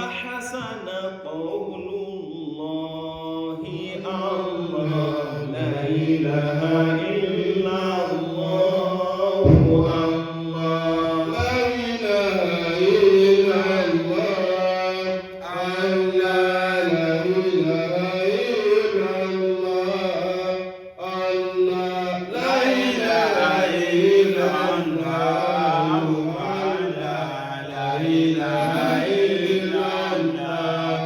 أحسن قول الله الله لا إله إلا الله الله لا إله إلا الله الله لا إله إلا الله الله لا إله إلا الله لا إله إلا الله.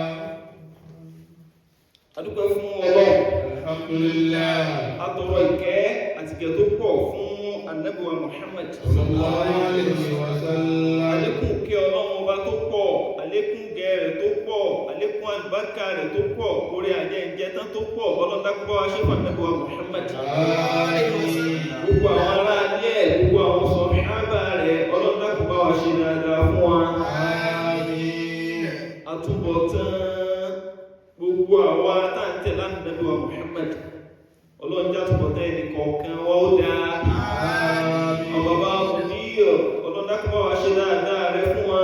Adúpẹ́ fún Ọlọ́run. Alhamdulillah. Atọrọ ìkẹ́ àti ìgẹ̀ tó pọ̀ fún Ànábì wa Muhammad sallallahu alaihi wasallam. Àlékún kí Ọlọ́run ọba tó pọ̀, àlékún gẹ̀ rẹ̀ tó pọ̀, àlékún àlùbáríkà rẹ̀ tó pọ̀, orí ajẹ́ ìjẹta tó pọ̀, Ọlọ́run dákun bá wa ṣe fún Ànábì wa Muhammad. Gbogbo àwọn ará ilé ẹ̀, gbogbo àwọn sàhábà rẹ̀, Ọlọ́run dákun bá wa ṣe dáadáa fún wa. Àtúbọ̀tán gbogbo àwa tá ń tẹ̀lé Ànábì wa Muhammad, Ọlọ́run jẹ́ àtúbọ̀tán ẹnì kọ̀ọ̀kan wa ó dáa. Bàbá Mùdíyọ̀, Ọlọ́run dákun bá wa ṣe dáadáa rẹ̀ fún wa.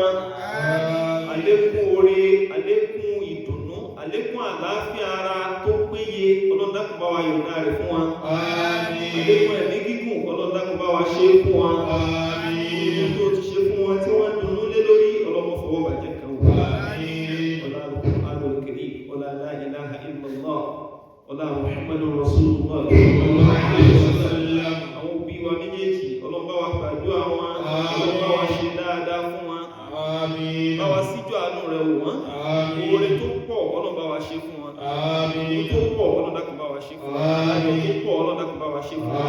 Àlékún oore, àlékún ìdùnnú, àlékún àlàáfíà ara tó péye, Ọlọ́run dákun bá wa yọ̀ǹda rẹ̀ fún wa. Àlékún ẹ̀mí gígùn, Ọlọ́run dákun bá wa ṣe fún wa. Ohun tó ti ṣe fún wa tí wọ́n dunnú lé lórí, Ọlọ́run fọwọ́ bàjẹ́ kan wò. Ọlá Al-Qur'anul Karim, ọlá la ilaha illallah, ọlá Muhammadur Rasulullah sallallahu alaihi wasallam. Àwọn òbí wa méjèèjì, Ọlọ́run bá wa gbàdúrà wọn, Ọlọ́run bá wa ṣe dáadáa fún wa. Bá wa síjú àánú rẹ̀ wò wọ́n. Oore tó pọ̀, Ọlọ́run bá wa ṣe fún wọn. Oore tó pọ̀, Ọlọ́run dákun bá wa ṣe fún wọn. Ayọ̀ tó pọ̀, Ọlọ́run dákun bá wa ṣe fún wọn.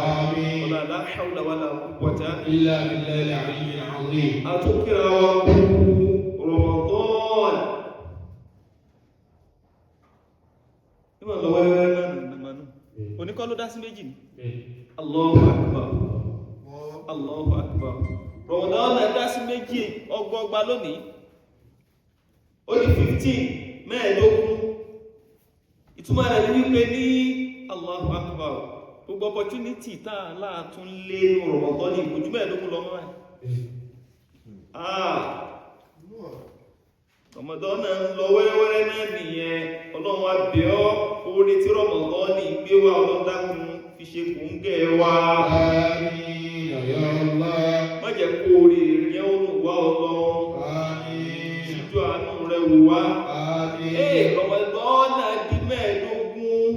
Ọlá la hawla wala quwwata illa billahi al-aliyyil azim. Àtúnkìrà wa kú Ramadan. Ìmọ̀ lọ wẹ́rẹ́wẹ́rẹ́ náà nìmọ̀nù. Oníkọ́ ló dá sí méjì ní. Allahu Akbar. Allahu Akbar. Ramadan náà dá sí méjì ọgbọgba lónìí. Ó di 15 mẹ́ẹ̀ẹ́dógún. Ìtumọ̀ rẹ̀ ní wípé ní Allahu Akbar. Gbogbo opportunity táà láàtún lé Ramadan ní ìgbójú mẹ́ẹ̀ẹ́dógún lọ́mọ́ rẹ̀. Ramadan náà ń lọ wẹ́rẹ́wẹ́rẹ́ náà nìyẹn. Ọlọ́run wa bẹ̀ ọ́, oore tí Ramadan ní gbé wa, Ọlọ́run dákun fi ṣe kòńgẹ́ wa. Àmín ya Allah. Má jẹ́ kó oore rẹ̀ ó lù wá Ọlọ́run. Àmín. Ṣíjú àánú rẹ̀ wò wá. Àmín. Ramadan náà di mẹ́ẹ̀ẹ́dógún.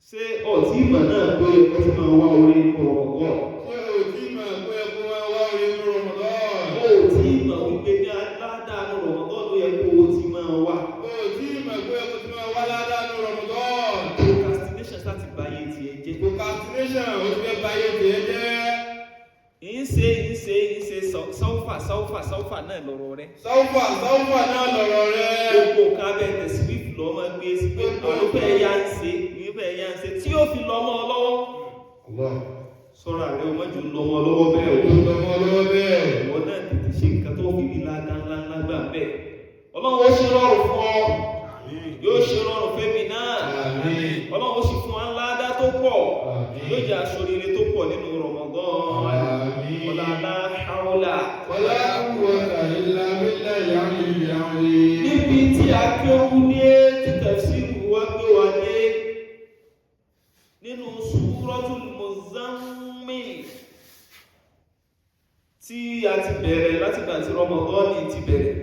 Ṣé ọ̀tí ìmọ̀ náà pé ó ti máa wá oore ní Ramadan? Ṣé ọ̀tí ìmọ̀ pé ó ti máa wá oore ní Ramadan? Ó tí ìmọ̀ wípé ní aládàánú Ramadan ló yẹ kó o ti máa wá. Ó tí ìmọ̀ pé ó ti máa wá aládàánú Ramadan. Procrastination láti báyé tiẹ̀ jẹ́. Procrastination ó ti fẹ́ báyé tiẹ̀ jẹ́. Ìṣe sáúfà náà lọ̀rọ̀ rẹ̀. Sáúfà náà lọ̀rọ̀ rẹ̀. Gbogbo nǹkan abẹ́ tẹ̀síwìfì lọ́ máa gbé sí pé olùfẹ́ ẹ̀yà ń ṣe tí yóò fi lọ́mọ lọ́wọ́. Sọ́ra rẹ̀ ọmọ jù lọ́mọ lọ́wọ́ bẹ́ẹ̀ o. Wọ́n náà tètè ṣe nǹkan tó fi rí ládá gbà bẹ́ẹ̀. Ọlọ́run ó ṣe rọrùn fún ọ. Yóò ṣe rọrùn fẹ́mi náà. Ọlọ́run ó sì fún wa ládá tó pọ̀. Yóò jẹ́ aṣoríire tó pọ̀ nínú Ramadan. Wala hawla wala quwwata illa billahi al-aliyyil azim. Níbi tí a kéwú dé, tí tafsiru wá gbé wa dé, nínú Suratul Muzammil tí a ti bẹ̀rẹ̀ láti gbà tí Ramadan ti bẹ̀rẹ̀.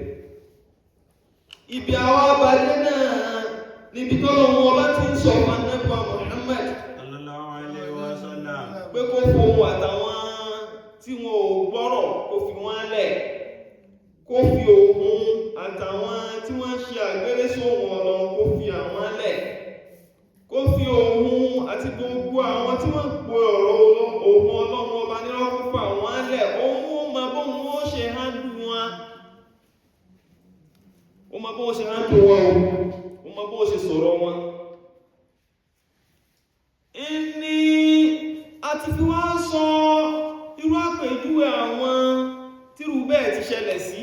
Ibi àwọn abàdé náà níbi tó lọ́wọ́ ọba ti ń sọ fún Ànábì Muhammad sallallahu alaihi wasallam pé kó fohùn àtàwọn tí wọn ò gbọ́rọ̀ kó fi wọ́n lẹ̀, kó fi òun àtàwọn tí wọ́n ṣe àgbéré sóhun Ọlọ́run kó fi àwọn lẹ̀, kó fi òun àti gbogbo àwọn tí wọ́n pè ọ̀rọ̀ òun Ọlọ́run ọba nírọ́ kó fà wọ́n lẹ̀. Òun mọ bóun ó ṣe hándù wọn, ó mọ bóun ṣe hándù wọn, ó mọ bóun ṣe sọ̀rọ̀ wọn. Ìní àti fi wá sọ irú àpèjúwe àwọn tírú bẹ́ẹ̀ ti ṣẹlẹ̀ sí.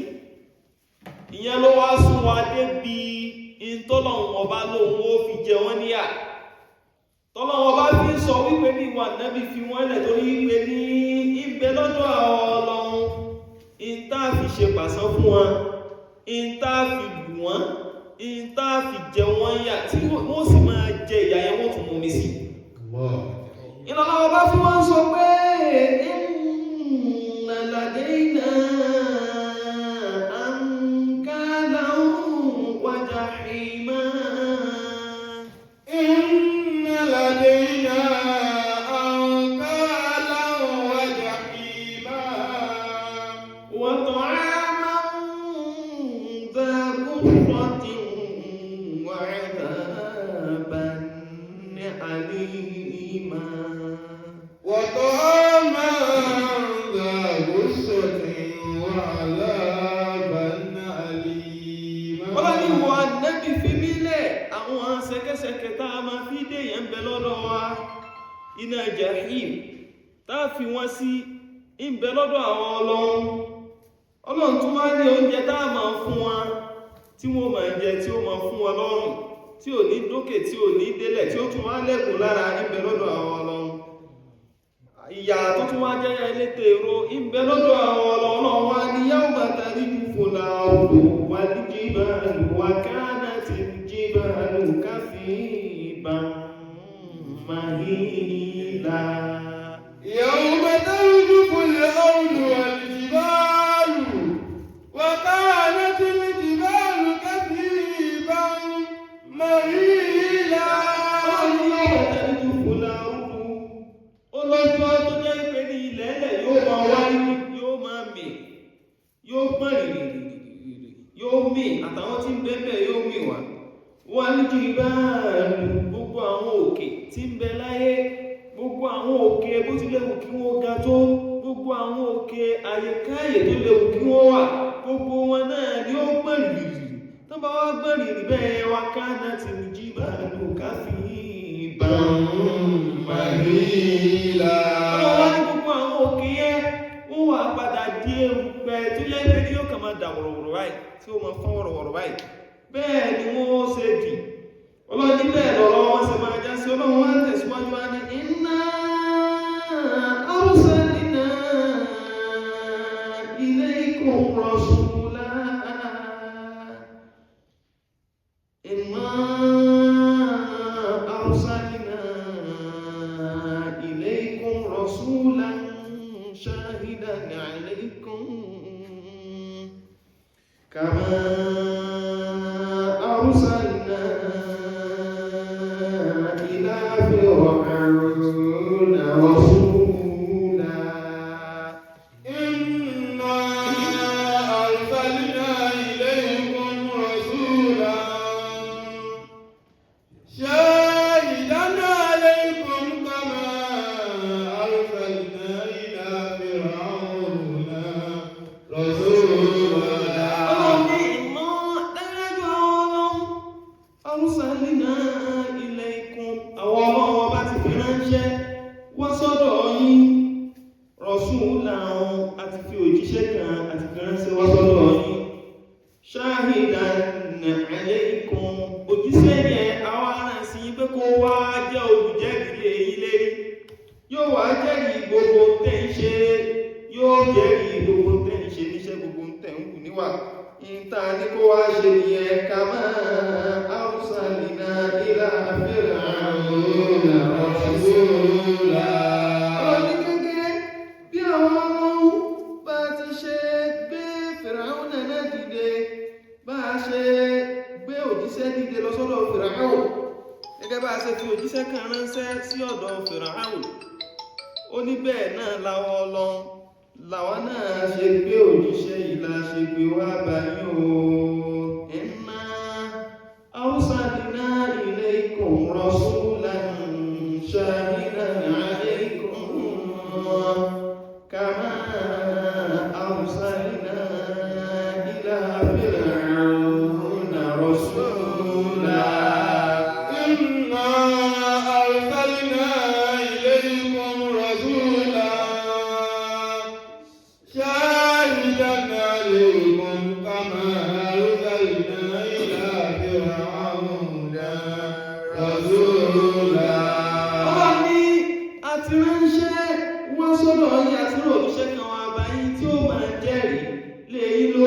Ìyẹn ló wá sún wa débi ìtọ́lọ̀wọ̀n ọba lóhun ó fi jẹ wọ́n níyà. Tọ́lọ̀wọ̀n ọba fi sọ wípé ní ìwà Nábì fi wọ́n lẹ̀ torí wípé ní ibẹ̀ lọ́dọ̀ Ọlọ́run ìta fi ṣe pàṣán fún wọn, in tá fi lù wọ́n, in tá fi jẹ wọ́n yà tí wọ́n sì máa jẹ ìyà yẹn wọ́n tún mú mi sí. Ìlànà ọba fi wọ́n sọ pé inna ladayna ankalan wa jahima. Inna ladayna ankalan wa jahima wa ta'aman dha ghurratin wa 'adaban alima. وطعاما ذا غصة وعذابا أليما. Ọlọ́ni ìwọ Ànábì fi mí lẹ̀, àwọn ṣẹ̀kẹ̀ṣẹ̀kẹ̀ tá a máa fi dé yẹn ń bẹ lọ́dọ̀ wa, iná jahim tá a fi wọ́n sí ń bẹ lọ́dọ̀ àwọn Ọlọ́run. Ọlọ́run tún wá ní oúnjẹ tá a máa fún wa tí wọ́n máa jẹ tí ó máa fún wa lọ́rùn, tí ò ní dókè tí ò ní délẹ̀, tí ó tún wá lẹ́kùn lára ń bẹ lọ́dọ̀ àwọn Ọlọ́run. Ìyà tó tún wá jẹ́ elétè èrò ń bẹ lọ́dọ̀ àwọn Ọlọ́run wa ní yawma tarijufu al-ardu wal-jibalu wa kanatil jibalu kathiban mahila. يوم ترجف الأرض والجبال وكانت الجبال كثيبا مهيلا. Ọlọ́jọ́ tó jẹ́ pé ní ilẹ̀ ẹlẹ̀ yóò máa wáyé, yóò máa mì, yóò gbọ́n rìrìrìrì, yóò mì, àtàwọn tí ń bẹ́ẹ̀ yóò mì wá. Wọ́n ní kí bá gbogbo àwọn òkè tí ń bẹ láyé, gbogbo àwọn òkè bó ti léwu kí wọ́n ga tó, gbogbo àwọn òkè àyíkáyè tó léwu kí wọ́n wà, gbogbo wọn náà ni ó gbọ́n rìrìrì. Tó bá wá gbọ́n rìrì bẹ́ẹ̀ wá kanatil jibalu kathiban mahila. Ọlọ́wọ́ ní gbogbo àwọn òkè yẹn ó wà padà di erùpẹ̀ tó yẹ pé ní yóò kàn máa dà wọ̀rọ̀wọ̀rọ̀ báyìí tí ó máa fọ́n wọ̀rọ̀wọ̀rọ̀ báyìí. Bẹ́ẹ̀ ni wọ́n ṣe dì. Ọlọ́run ní bẹ́ẹ̀ lọ́rọ̀ wọn ṣe máa já sí. Ọlọ́run wá tẹ̀síwájú wá ní inna arsalna ilaykum rasula. Inna arsalna ilaykum rasulan shahidan alaykum kama arsalna ila fir'auna rasula. Inna arsalna ilaykum rasulan shahidan alaykum kama arsalna ila fir'auna rasula. Arsalna ilaykum, àwọn ọmọ wọn bá ti fi ránṣẹ́ wọ́n sọ́dọ̀ yín, rasulan àti fi òjíṣẹ́ kan àti fi ránṣẹ́ wọ́n sọ́dọ̀ yín, shahidan alaykum, òjíṣẹ́ yẹn àwọn aránsí pé kó wá jẹ́ olùjẹ́rìí lé yín lérí, yóò wá jẹ́rìí gbogbo tẹ́ ń ṣe, yóò jẹ́rìí gbogbo tẹ́ ń ṣe níṣẹ́, gbogbo tẹ́ ń wù níwà. Ìta ní kó wá ṣe nìyẹn kama arsalna ila fir'auna rasula. Ọlọ́ni gẹ́gẹ́ bí àwọn ọlọ́run bá ti ṣe gbé Fìràúnà náà dìde, bá a ṣe gbé òjíṣẹ́ dìde lọ sọ́dọ̀ Fìràúnà, gẹ́gẹ́ bá a ṣe fi òjíṣẹ́ kan ránṣẹ́ sí ọ̀dọ̀ Fìràúnà, ó ní bẹ́ẹ̀ náà láwọn ọlọ́run làwọn náà ṣe gbé òjíṣẹ́ yìí la ṣe gbé wá báyìí o. Inna arsalna ilaykum rasulan shahidan alaykum kama arsalna ila fir'auna rasula. Inna arsalna ilaykum rasulan shahidan alaykum kama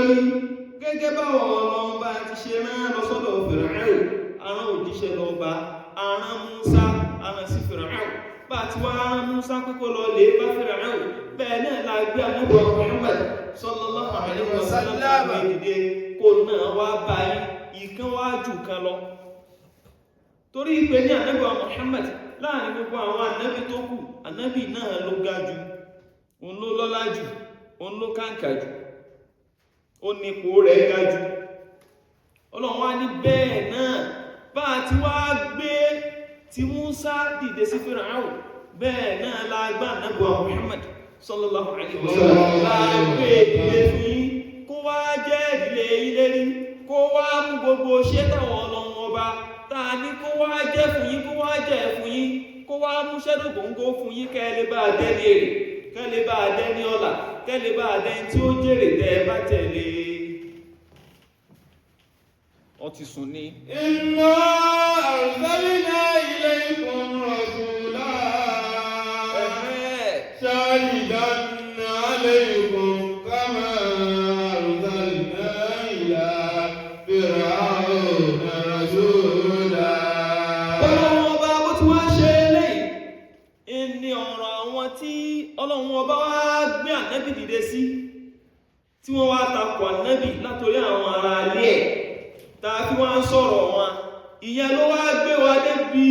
lórí gẹ́gẹ́ báwọn ọlọ́ọ̀bá ti ṣe rán lọ sọ́dọ̀ Fíráúnù arán òjíṣẹ́ lọ́ba arán Músá arán sí Fíráúnù bá ti wá arán Músá pípọ́ lọ lè bá Fíráúnù bẹ́ẹ̀ náà la gbé Ànábì Muhammad sallallahu alaihi wasallam dìde kó náà wá báyìí ìkan wá jù kan lọ torí ìpè ní Ànábì Muhammad láàrin gbogbo àwọn ànábì tó kù ànábì náà ló ga jù òun ló lọ́lá jù òun ló kàǹkà jù ó nípò rẹ̀ ga jù Ọlọ́run wá ní bẹ́ẹ̀ náà bá ti wá gbé ti Músá dìde sí Fíráúnù bẹ́ẹ̀ náà la gbé Ànábì Muhammad sallallahu alaihi wasallam la gbé ìdílé fún yín kó wá jẹ́ ìdílé ilé rí kó wá mú gbogbo ṣé táwọn Ọlọ́run ọba táa ní kó wá jẹ́ fún yín kó wá jẹ́ fún yín kó wá mú ṣẹ́dù gbòǹgbò fún yín kẹ́lẹ́ bá dẹ́ni èrè kẹ́lẹ́ bá dẹ́ni ọlà kẹ́lẹ́ bá dẹ́ni tí ó jèrè tẹ́ bá tẹ̀lé ọtí sùn ní. Inna arsalna ilaykum rasula shahidan alaykum kama arsalna ila fir'auna rasula. Ọlọ́run ọba bó ti wá ṣe lẹ́yìn ní ọ̀rọ̀ àwọn tí Ọlọ́run ọba wá gbé ànábì dìde sí tí wọ́n wá takò ànábì látorí àwọn ará alẹ́ ẹ̀ tàà tí wọ́n ń sọ̀rọ̀ wọn ìyẹn ló wá gbé wa débi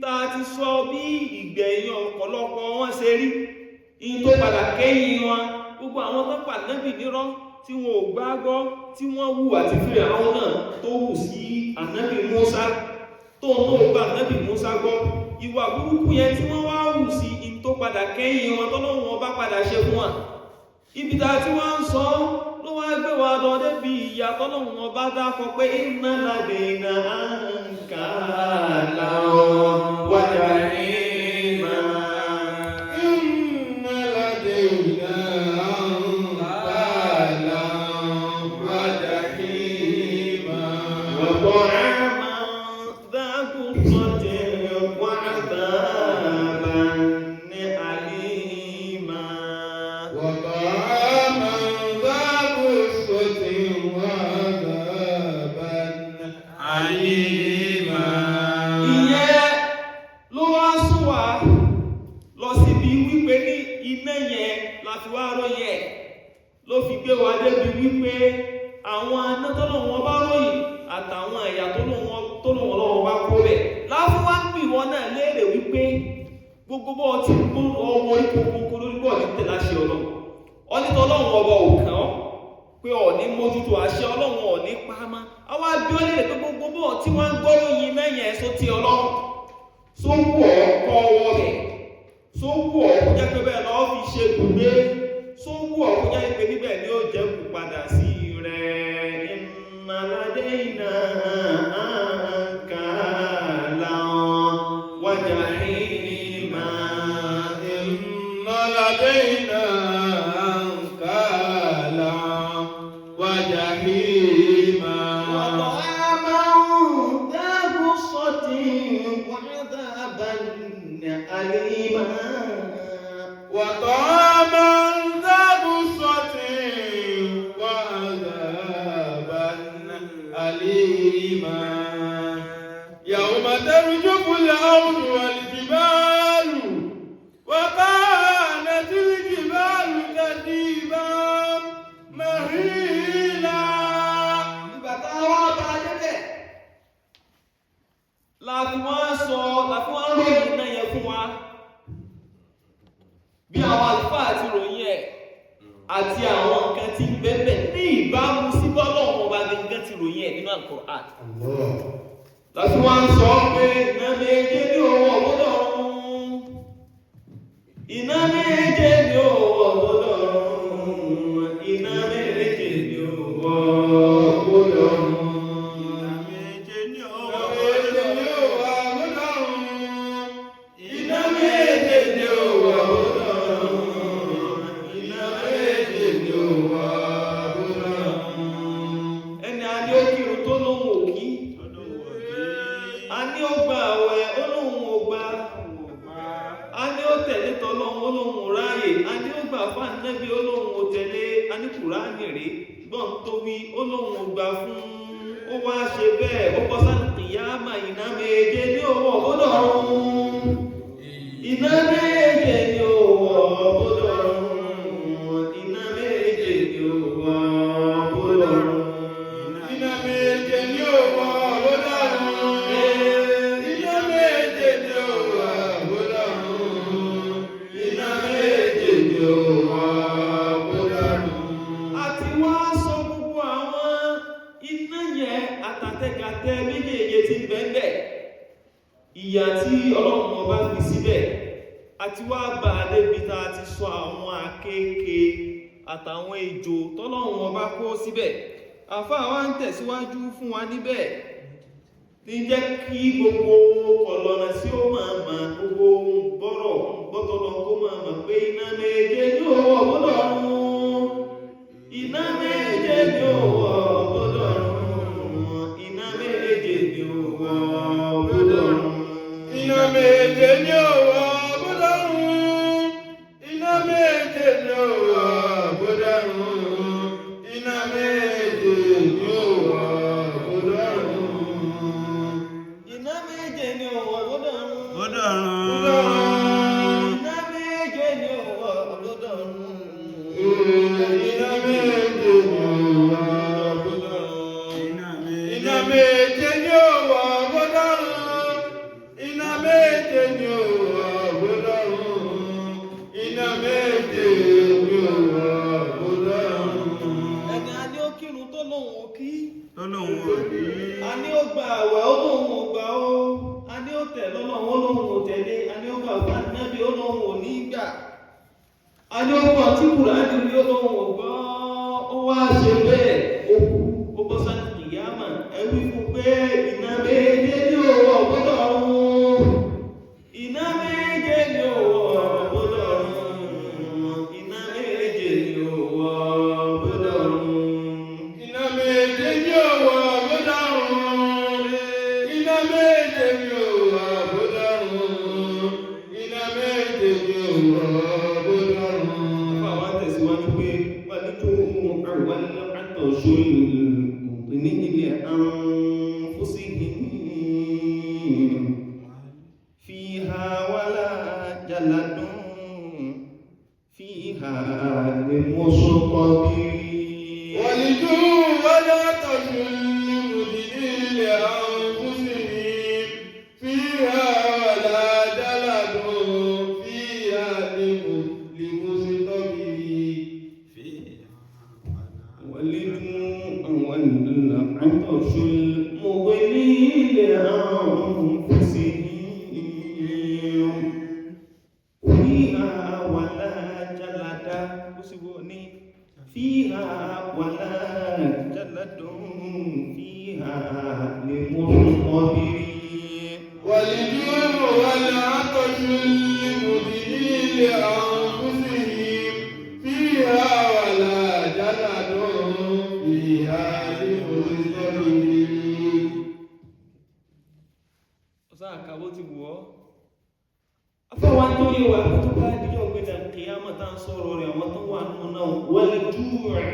tàà ti sọ bí ìgbẹ̀yìn ọ̀pọ̀lọpọ̀ wọn ṣe rí in tó padà kẹ́yìn wọn gbogbo àwọn tó pa ànábì nírọ́ tí wọn ò gbàgbọ́ tí wọ́n hù àti fìrẹ̀ àwọn náà tó hù sí ànábì Músá tó ń tó gba ànábì Músá gbọ́ ìwà burúkú yẹn tí wọ́n wá hù sí in tó padà kẹ́yìn wọn tọ́lọ́run ọba padà ṣe fún wọn ibi tá tí wọ́n ń sọ ló wá gbé wa lọ débi ìyà tọ́lọ́run ọba dákọ pé inna ladayna ankalan wa jahima Inna ladayna ankalan wa jahima wa ta'aman dha ghussatin wa 'adhaban alima wa ta'aman dha ghussatin wa 'adhaban alima. ìyẹn ló wá sún wa lọ síbi wípé ní iná yẹn la fi wá ròyìn ẹ̀ ló fi gbé wa débi wípé àwọn iná tọ́lọ́wọ́n bá ròyìn àtàwọn ẹ̀yà tọ́lọ́wọ́n lọ́wọ́ bá kó rẹ̀ láfún wá ń pè wọ́n náà léèrè wípé gbogbo bọ́ ti gbó ọmọ ìkókó lórí bọ́ọ̀ ní tẹ̀láṣẹ Ọlọ́run ọ́nítọ́ Ọlọ́run ọba òkàn ọ́ pé ọ̀ní mójútó àṣẹ Ọlọ́run ọ̀ní pàmà àwọn abíọ́ lè pé gbogbo bọ́ tí wọ́n ń gbọ́rọ̀ yìí mẹ́yìn ẹ̀sọ́ ti Ọlọ́run só wù ọ́ kọ́ ọwọ́ rẹ̀ só wù ọ́ kó jẹ́ pé bẹ́ẹ̀ lọ́ọ́ fi ṣe gbùgbé só wù ọ́ kó jẹ́ pé níbẹ̀ ni ó jẹ́ kù padà sí rẹ̀ inna ladayna ankalan wa jahima Inna ladayna ankalan wa jahima وطعاما ذا غصة وعذابا أليما وطعاما ذا غصة وعذابا أليما يوم ترجف الأرض والجبال وكانت الجبال كثيبا مهيلا. nígbà táwọn bá débẹ̀ láti wọ́n ròyìn náà yẹ fún wa bí àwọn àlùfáà àti ròyìn ẹ̀ àti àwọn nǹkan tí ń bẹ́ẹ̀ ní ìbámu sí bọ́lọ́run ọba gẹ́gẹ́ ti ròyìn ẹ̀ nínú Al-Qur'an láti wọ́n sọ pé iná méje ní owó ọ̀gbọ́dọ̀ iná méje ní owó ọ̀gbọ́dọ̀ iná méje ní owó ọ̀gbọ́dọ̀ iná méje ní owó ọ̀gbọ́dọ̀ iná méje ní owó ọ̀gbọ́dọ̀ ẹni a ní ó kírun tó lóhun òkí a ní ó gba àwẹ̀ olóhun ògbà a ní ó tẹ̀lé tọ́lọ́hun olóhun ráyè a ní ó gbà fún ànábì olóhun òtẹ̀lé a ní Kùránì rí gbọ́n tó wí ó lóun ò gbà fún ó wá ṣe bẹ́ẹ̀ ó bọ́ sáà kìyàmà iná méje ní owó ọ̀bọ̀dọ̀ ọ̀run iná méje ní owó ọ̀bọ̀dọ̀ ọ̀run iná méje ní owó ọ̀bọ̀dọ̀ ọ̀run iná méje ní owó ọ̀bọ̀dọ̀ ọ̀run iná méje ní owó ọ̀bọ̀dọ̀ ọ̀run iná méje ní owó ọ̀bọ̀dọ̀ ọ̀run. àti wá sọ gbogbo àwọn iná yẹn àtàtẹ̀gàtẹ̀ méjèèjì ti bẹ́ẹ̀ ìyà tí ọlọ́run ọba fi síbẹ̀ àti wá bá a débi tá a ti sọ àwọn àkéèké àtàwọn ejò tọ́lọ́run ọba kó síbẹ̀ àfáà wa ń tẹ̀síwájú fún wa níbẹ̀ tí ń jẹ́ kí gbogbo ọ̀lọ́nà tí ó máa mà gbogbo gbọ́rọ̀ gbọ́tọ̀lọ́ kó máa mà pé iná méje ní owó ọ̀gbọ́dọ̀ ọ̀run iná méje ní owó ọ̀gbọ́dọ̀ ọ̀run iná méje ní owó ọ̀gbọ́dọ̀ ọ̀run iná méje ní owó ọ̀bọ̀dọ̀ ọ̀run iná méje ní owó ọ̀bọ̀dọ̀ ọ̀run iná méje ní owó ọ̀bọ̀dọ̀ ọ̀run iná méje ní owó ọ̀gbọ́dọ̀ ọ̀run ọ̀bọ̀dọ̀ ọ̀run iná méje ní owó ọ̀gbọ́dọ̀ ọ̀run iná méje ní owó ọ̀bọ̀dọ̀ ọ̀run iná méje ní owó ọ̀bọ̀dọ̀ ọ̀run iná méje ní owó ọ̀bọ̀dọ̀ ọ̀run iná méje ní owó ọ̀bọ̀dọ̀ ọ̀run. ẹni a ní ó kírun tó lóun ò kí Ọlọ́run ò ní. a ní ó gba àwẹ̀ ó lóun ò gbà ó a ní ó tẹ̀ lọ́lọ́run ó lóun ò tẹ̀lé a ní ó gbà fún ànábì ó lóun ò ní gbà a ní ó gbọ́ tí Kùránì rí ó lóun ò gbọ́ ó wá ṣe bẹ́ẹ̀ ó kú ó bọ́ sáà kìyàmà ẹ wí fún pé iná méje ní owó ọ̀gbọ́dọ̀ ọ̀run iná méje ní owó ọ̀gbọ́dọ̀ ọ̀run iná méje ní owó ọ̀gbọ́dọ̀ ọ̀run. Iná méje ní owó ọ̀bọ̀dọ̀ ọ̀run. Iná méje ní owó ọ̀bọ̀dọ̀ ọ̀run. Iná méje ní owó ọ̀bọ̀dọ̀ ọ̀run. Fáwọn tẹ̀síwájú pé wà ní tó mú àwọn àtọ̀ṣọ́ ní ilẹ̀ àrùn fún sí fi ha wà lájàládùn fi ha lè mọ́ sọ́kọ́ bí ولجوا ولا تظلموا لأنفسهم فيها ولا جلد فيها لمستقيم ولدوا والعطش المغني لأنفسهم فيها ولا جلد فيها ولا جلد فيها للمصطبرين والجوع والعطش المبين لأنفسهم فيها ولا جلد فيها للمستقيم. ọ̀sán àkàbó ti wù ọ́ afọwọ́ tó yẹ wà tó bá díjọ́ gbẹ̀dà kìyàmọ̀ tá ń sọ̀rọ̀ rẹ̀ àwọn tó wà nínú náà wọlé júù rẹ̀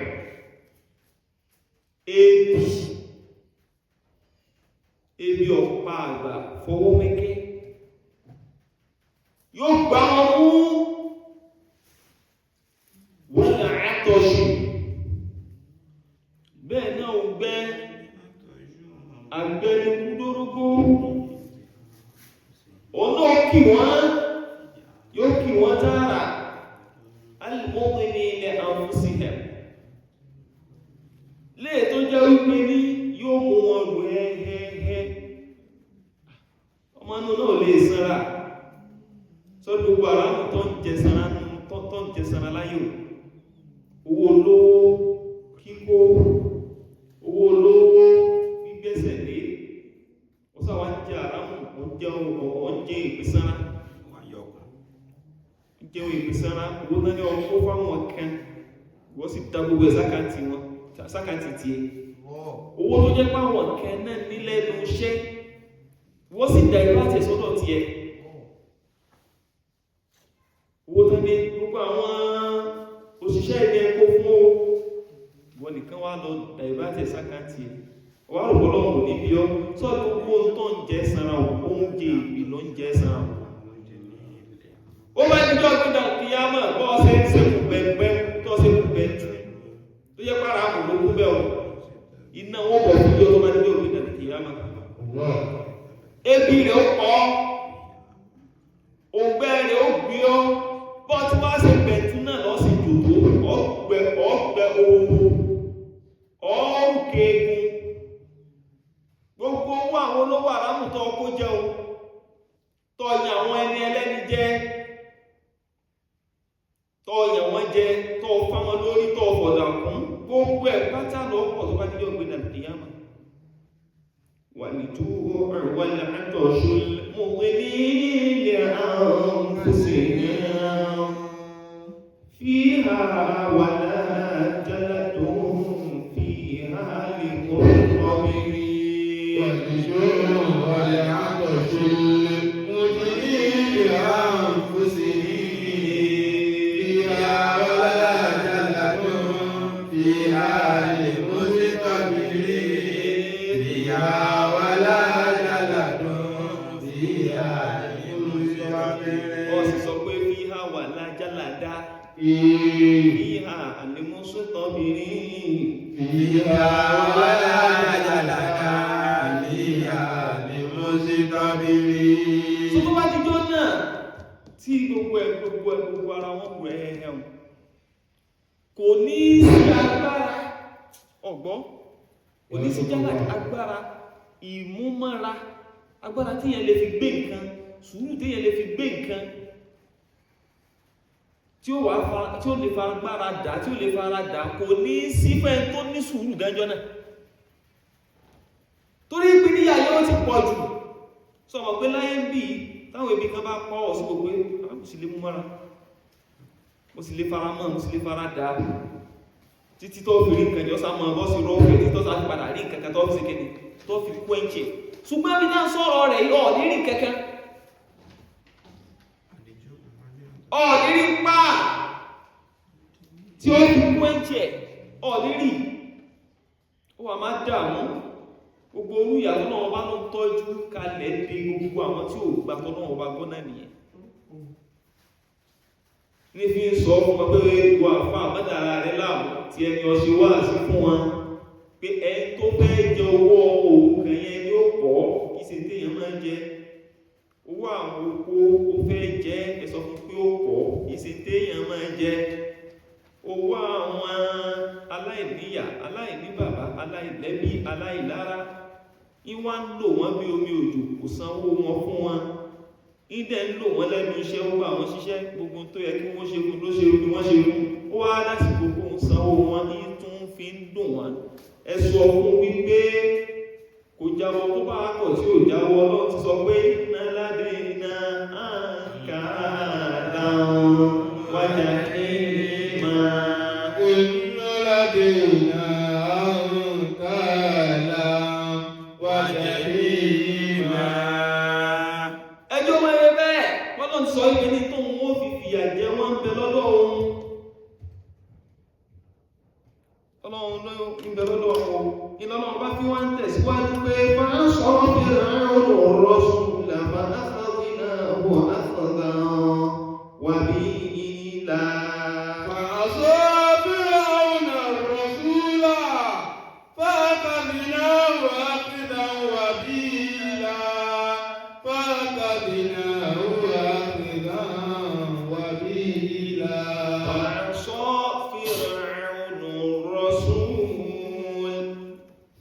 ebi ọ̀pá àgbà fọwọ́ mẹ́kẹ́ yóò gbá wọn mú wọ́n là àtọ̀ṣù bẹ́ẹ̀ náà ò gbẹ́ àgbẹ̀ni kúdórógó ọ̀nà kí wọ́n yóò kí wọ́n tààrà alìmọ́gbẹ̀ni ilẹ̀ àwọn sílẹ̀ lè tó jẹ́ wípé ní yóò mú wọn rò ẹ́ẹ̀ẹ́ ọmọ náà lè sára sọ́dọ̀ gbogbo aráàmù tó ń jẹ sára láyé owó olówó kíkó owó olówó gbígbẹ́sẹ̀ lé ó sáwá jẹ́ aráàmù ọjẹ́ ìpísára jẹ́ ìpísára owó náà ní ọkọ̀ fáwọn kan wọ́n sì dá gbogbo ẹ̀ sákàntì tí ẹ owó tó jẹ́ páwọn kan náà nílẹ̀ ló ṣẹ́ wọ́n sì dá ìpáṣẹ sọ́dọ̀ tí ẹ owó tó ní gbogbo àwọn òṣìṣẹ́ ilẹ̀ ẹ̀kọ́ fún wọ́n kan wá lọ dàìbá tẹ̀ sákàtì wà lọ́pọ̀lọpọ̀ níbi ọ́ sọ gbogbo tó ń jẹ́ sanra oúnjẹ ìbí ló ń jẹ́ sanra ó bá jíjọ́ gbígbà kìyàmọ̀ bọ́ ṣe ń sẹ́kù pẹ̀pẹ́ tó ṣe kù pẹ̀tù tó yẹ pàrà àmùlógún bẹ́ẹ̀ iná wọ́n bọ̀ fún yóò tó bá jíjọ́ gbígbà kìyàmọ̀ ebi rẹ̀ ó pọ̀ ògbẹ́ rẹ̀ ó gbé ọ́ bọ́ tí wá ṣe pẹ̀tù náà lọ sí jòjò ọgbẹ́ owó ọ̀ọ́kẹ́gun gbogbo owó àwọn olówó àrámù tó kó jẹ́ o tọ́yìn àwọn ẹni ẹlẹ́ni jẹ́ tọ́yìn wọ́n jẹ́ tọ́ fáwọn lórí tọ́ fọ̀dà kún gbogbo ẹ̀ pátá lọ́pọ̀ tó bá díjọ́ gbé nàìjíríàmà wà ní tó wà ní àtọ̀ṣù mọ̀wé ní ilẹ̀ àwọn fòsè fi ha wà láàjálà tó fi ha lè kọ́ ọmọbìnrin wà ní tó wà ní àtọ̀ṣù mọ̀wé ní ilẹ̀ àwọn fòsè Fiha al-mustabirin Fiha wala jalaka Fiha al-mustabirin. So tó bá ti jọ náà tí gbogbo ara wọn kù ẹ̀hẹ̀m kò ní sí agbára ọ̀gbọ́n kò ní sí jálà agbára ìmúmọ́ra agbára tí yẹn lè fi gbé nǹkan sùúrù tí yẹn lè fi gbé nǹkan tí ó lè fara dà tí ó lè fara dà kò ní sífẹ́ tó ní sùúrù gánjọ́ náà torí pé ní ayé ó ti pọ̀ jù sọmọ pé láyé ń bí táwọn ibi kan bá pọ̀ sí gbogbo mo sì lè mú mọ́ra mo sì lè fara mọ́ mo sì lè fara dà títí tó fi rí nǹkan jọ sámọ́ bọ́ sí rọ́ọ̀fẹ́ títí tó sáfi padà rí nǹkan tó fi kéde tó fi kú ẹ̀ǹkẹ̀ ṣùgbọ́n bí náà sọ̀rọ̀ rẹ̀ yọ ní rí kankan ọ̀dírí pa tí ó fi kú ẹ̀ǹkẹ̀ ọ̀dírí ó wà máa dààmú gbogbo orú ìyàtọ̀ náà bá ló tọ́jú kalẹ̀ dé gbogbo àwọn tí ò gbà tọ́ náà bá gbọ́nà nìyẹn ní fi ń sọ fún wọn pé wà fún àbádàrà rẹ̀ láàmú tí ẹni ọ̀ṣẹ́ wà sí fún wọn pé ẹni tó fẹ́ jẹ owó òkùnkàn yẹn ni ó pọ̀ kí sì téèyàn máa ń jẹ owó àwọn oko ó fẹ́ jẹ ẹ̀sọ́ fún pé ó pọ̀ kí sì téèyàn máa ń jẹ owó àwọn aláìníyà aláìní bàbá aláìlẹ́bí aláìlára ìwà ń lò wọ́n bí omi òjò kò sanwó wọn fún wọn ìdẹ̀ ń lò wọ́n lẹ́nu iṣẹ́ ó bá wọn ṣiṣẹ́ gbogbo tó yẹ kí wọ́n ṣe fún ló ṣe bí wọ́n ṣe fún ó wá láti gbogbo ń sanwó wọn ní tún fi ń dùn wọn ẹ sọ fún wípé kò jáwọ́ tó bá kọ̀ tí ò jáwọ́ Ọlọ́run ti sọ pé náládé iná àkàdà wájà ní máa náládé iná àkàdà wájà ní máa. ẹjọ́ máa yẹ bẹ́ẹ̀ Ọlọ́run ti sọ ìpè ní tóun ó fi fìyà jẹ wọ́n ń bẹ lọ́dọ̀ òun Ọlọ́run ló ń bẹ lọ́dọ̀ òun ìlọ́nà bá fi wá ń tẹ̀síwájú pé bá sọ́rọ̀ bí ráyọ̀ lọ́rọ̀ sùlà bá áfàwí náà wọ áfàdà wà bí ìlà fàásọ́ bí ráyọ̀ lọ́rọ̀ sùlà fàákàbí náà wọ áfàdà wà bí ìlà fàákàbí náà wọ áfàdà wà bí ìlà fàásọ́ bí ráyọ̀ lọ́rọ̀ sùlà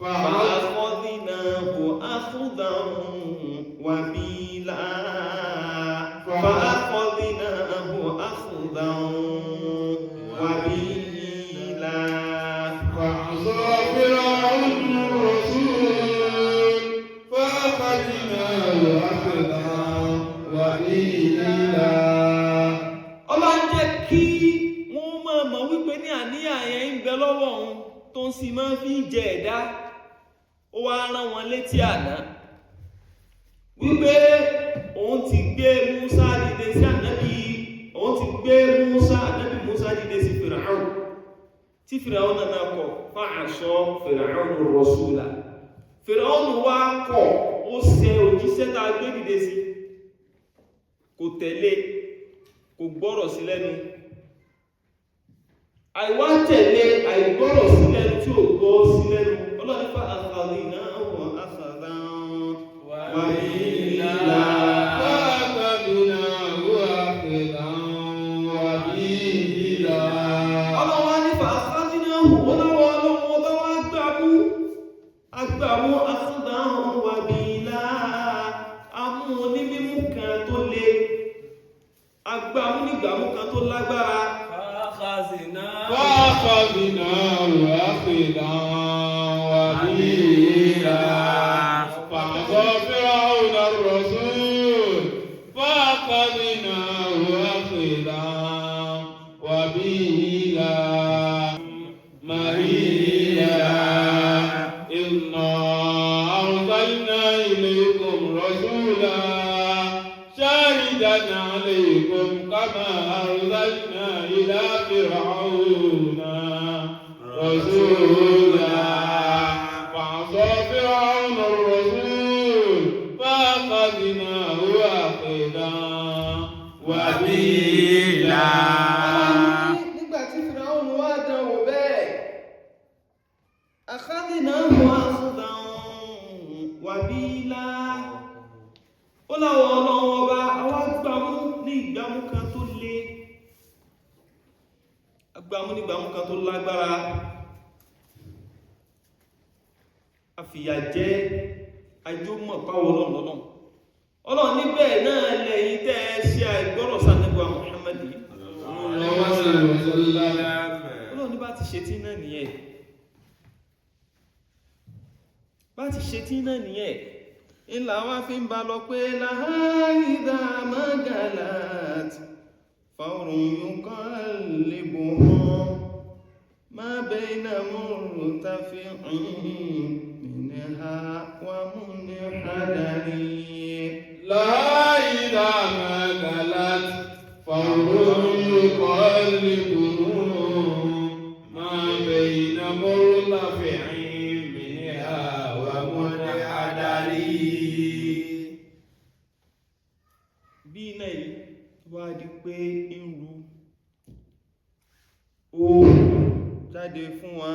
فأخذناه أخذا وبيلا فأخذناه أخذا وبيلا فعصى فرعون الرسول فأخذناه أخذا وبيلا. Ọlọ́run jẹ́ kí wọ́n máa mọ̀ wípé ní àníyàn yẹn ń bẹ lọ́wọ́ òun tó ń sì máa fi jẹ ẹ̀dá ó wá rán wọn létí àná wípé òun ti gbé Musa dìde sí ànábì òun ti gbé Musa ànábì Musa dìde sí Fìràún tí Fìràwọn náà kọ̀ fa'asọ Fìràwọn rasula. Fìràwọn wá kọ̀ ó ṣe òjíṣẹ́ tá a gbé dìde sí, kò tẹ̀lé, kò gbọ́rọ̀ sí lẹ́nu. Àìwá tẹ̀lé àìgbọ́rọ̀ sí lẹ́nu tí ò gbọ́ sí lẹ́nu, Ọlọ́run fa akhadnahu akhdan wabila. Ọlọ́run wá ní fa akhadnahu, ọlọ́wọ́ ọlọ́wọ́ bá wá gbàmú akhdan wabila. Amú onímímú kan tó le, agbàmú nígbàmú kan tó lágbára. فأخذناه أخذا وبيلا فعصى فرعون الرسول فأخذناه أخذا وبيلا مهيلا إنا أرسلنا إليكم رسولا شاهدا عليكم كما أرسلنا إلى فرعون رسولا فعصى فرعون الرسول فأخذناه أخذا وبيلا. Nígbà tí Fìràwọn wá dánwò bẹ́ẹ̀, akhadnahu akhdan wabila. Ó láwọn ọlọ́wọ́ ọba àwọn agbàmú ní ìgbàmú kan tó le, agbàmú ní ìgbàmú kan tó lágbára. Àfìyàjẹ́ ajómọ̀ páwọ́ ọlọ́run. Ọlọ́run níbẹ̀ náà lẹ́yìn tẹ́ ṣe àìgbọ́rọ̀ sánẹ́gbà Muhammad. Ọlọ́run ní bá ti ṣe tí náà nìyẹn. Bá ti ṣe tí náà nìyẹn. Ìlà wá fi ń bá lọ pé láàrídà magalat fawrun yuqallibuhum ma bayna murtafi'in minha wa munhadari. láìdá magalat fawrun yuqallibuhum ma bayna murtafi'in minha wa munhadari. Bí iná yìí wá di pé ń ru ó jáde fún wa,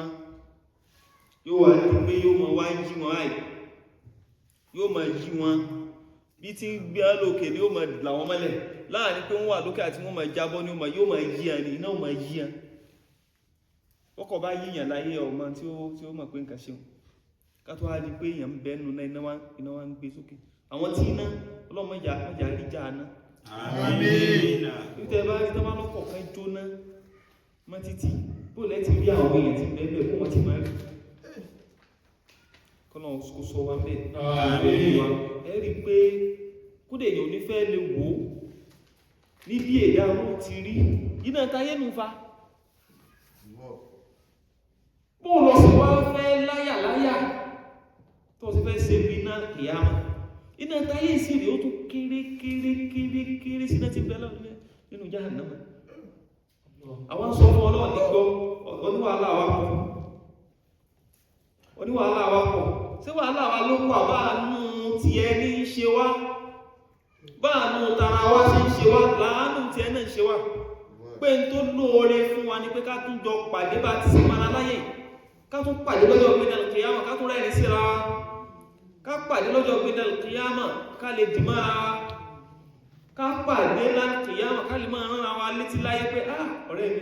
yóò wá di pé yóò máa wá jí wọn àì, yóò máa jí wọn bí tí ń gbé lókè ní yóò máa là wọn mọ́lẹ̀, láàrin pé wọ́n wà lókè àti wọ́n máa jábọ́ ní yóò máa yí àn ní iná ò máa yí àn. Wọ́kọ̀ bá yíyàn láyé ọmọ tí ó mọ̀ pé nǹkan ṣe wọn, ká tó wá di pé èèyàn ń bẹ́nu náà iná wá ń gbé sókè. Àwọn tí iná ọlọ́mọjà rí jà náà. Àmín. Ìtẹ́ bá rí tọ́bá lọ́pọ̀ kan jóná mọ́ títí bó lẹ́ ti rí àwọn èèyàn tí bẹ́ẹ̀ kó wọ́n ti máa rí. Kọ́nà kó sọ wá bẹ́ẹ̀. Ẹ rí pé kódé èèyàn onífẹ́ lè wò ó ní bí èdè àwọn ti rí iná táyé nù fa. Bó lọ sí wá fẹ́ láyà tó sì fẹ́ ṣe bí iná kìyàmá. Iná táyé sí rí ó tún kéré sí náà ti bẹ́lá nínú Jahannama. Àwọn sọ fún Ọlọ́run ní gbọ́ oníwàhálà wa pọ̀. Sí wàhálà wa ló wà báànú ti ẹni ń ṣe wá, báànú tara wá ṣe ń ṣe wá, láàánú ti ẹni ń ṣe wá. Pé n tó lóore fún wa ní pé ká tún jọ pàdé bá ti sì máa láyé, ká tún pàdé lọ́jọ́ gbẹ́dẹ̀ kìyàmà, ká tún rẹ́rìn síra wa, ká pàdé lọ́jọ́ gbẹ́dẹ̀ kìyàmà, ká lè dì máa wa, ká pàdé lákìyàmà, ká lè máa rán wa létí láyé pé ọ̀rẹ́ mi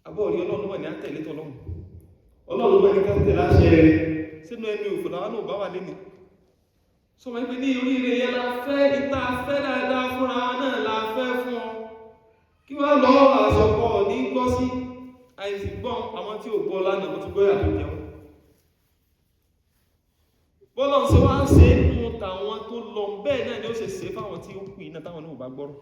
àbọ̀ orí Ọlọ́run wà ní àtẹ̀lé tọ́lọ́run, Ọlọ́run wà ní ká tẹ̀lé àṣẹ rẹ̀ sínú ẹni òfò láwọn náà bá wà lé ní. Sọmọ ìpé ní oríire yẹn la fẹ́ ìta fẹ́ dáadáa fúnra náà la fẹ́ fún ọ, kí wọ́n lọ àsọpọ̀ ní gbọ́ sí àìsí gbọ́n àwọn tí ò gbọ́ lánàá tó gbọ́ yàtọ̀ jẹun. Bọ́lọ̀ ṣe wá ń ṣe nínú tàwọn tó lọ bẹ́ẹ̀ náà ni ó ṣe ṣe fáwọn tí ó kú iná táwọn náà bá gbọ́rọ̀.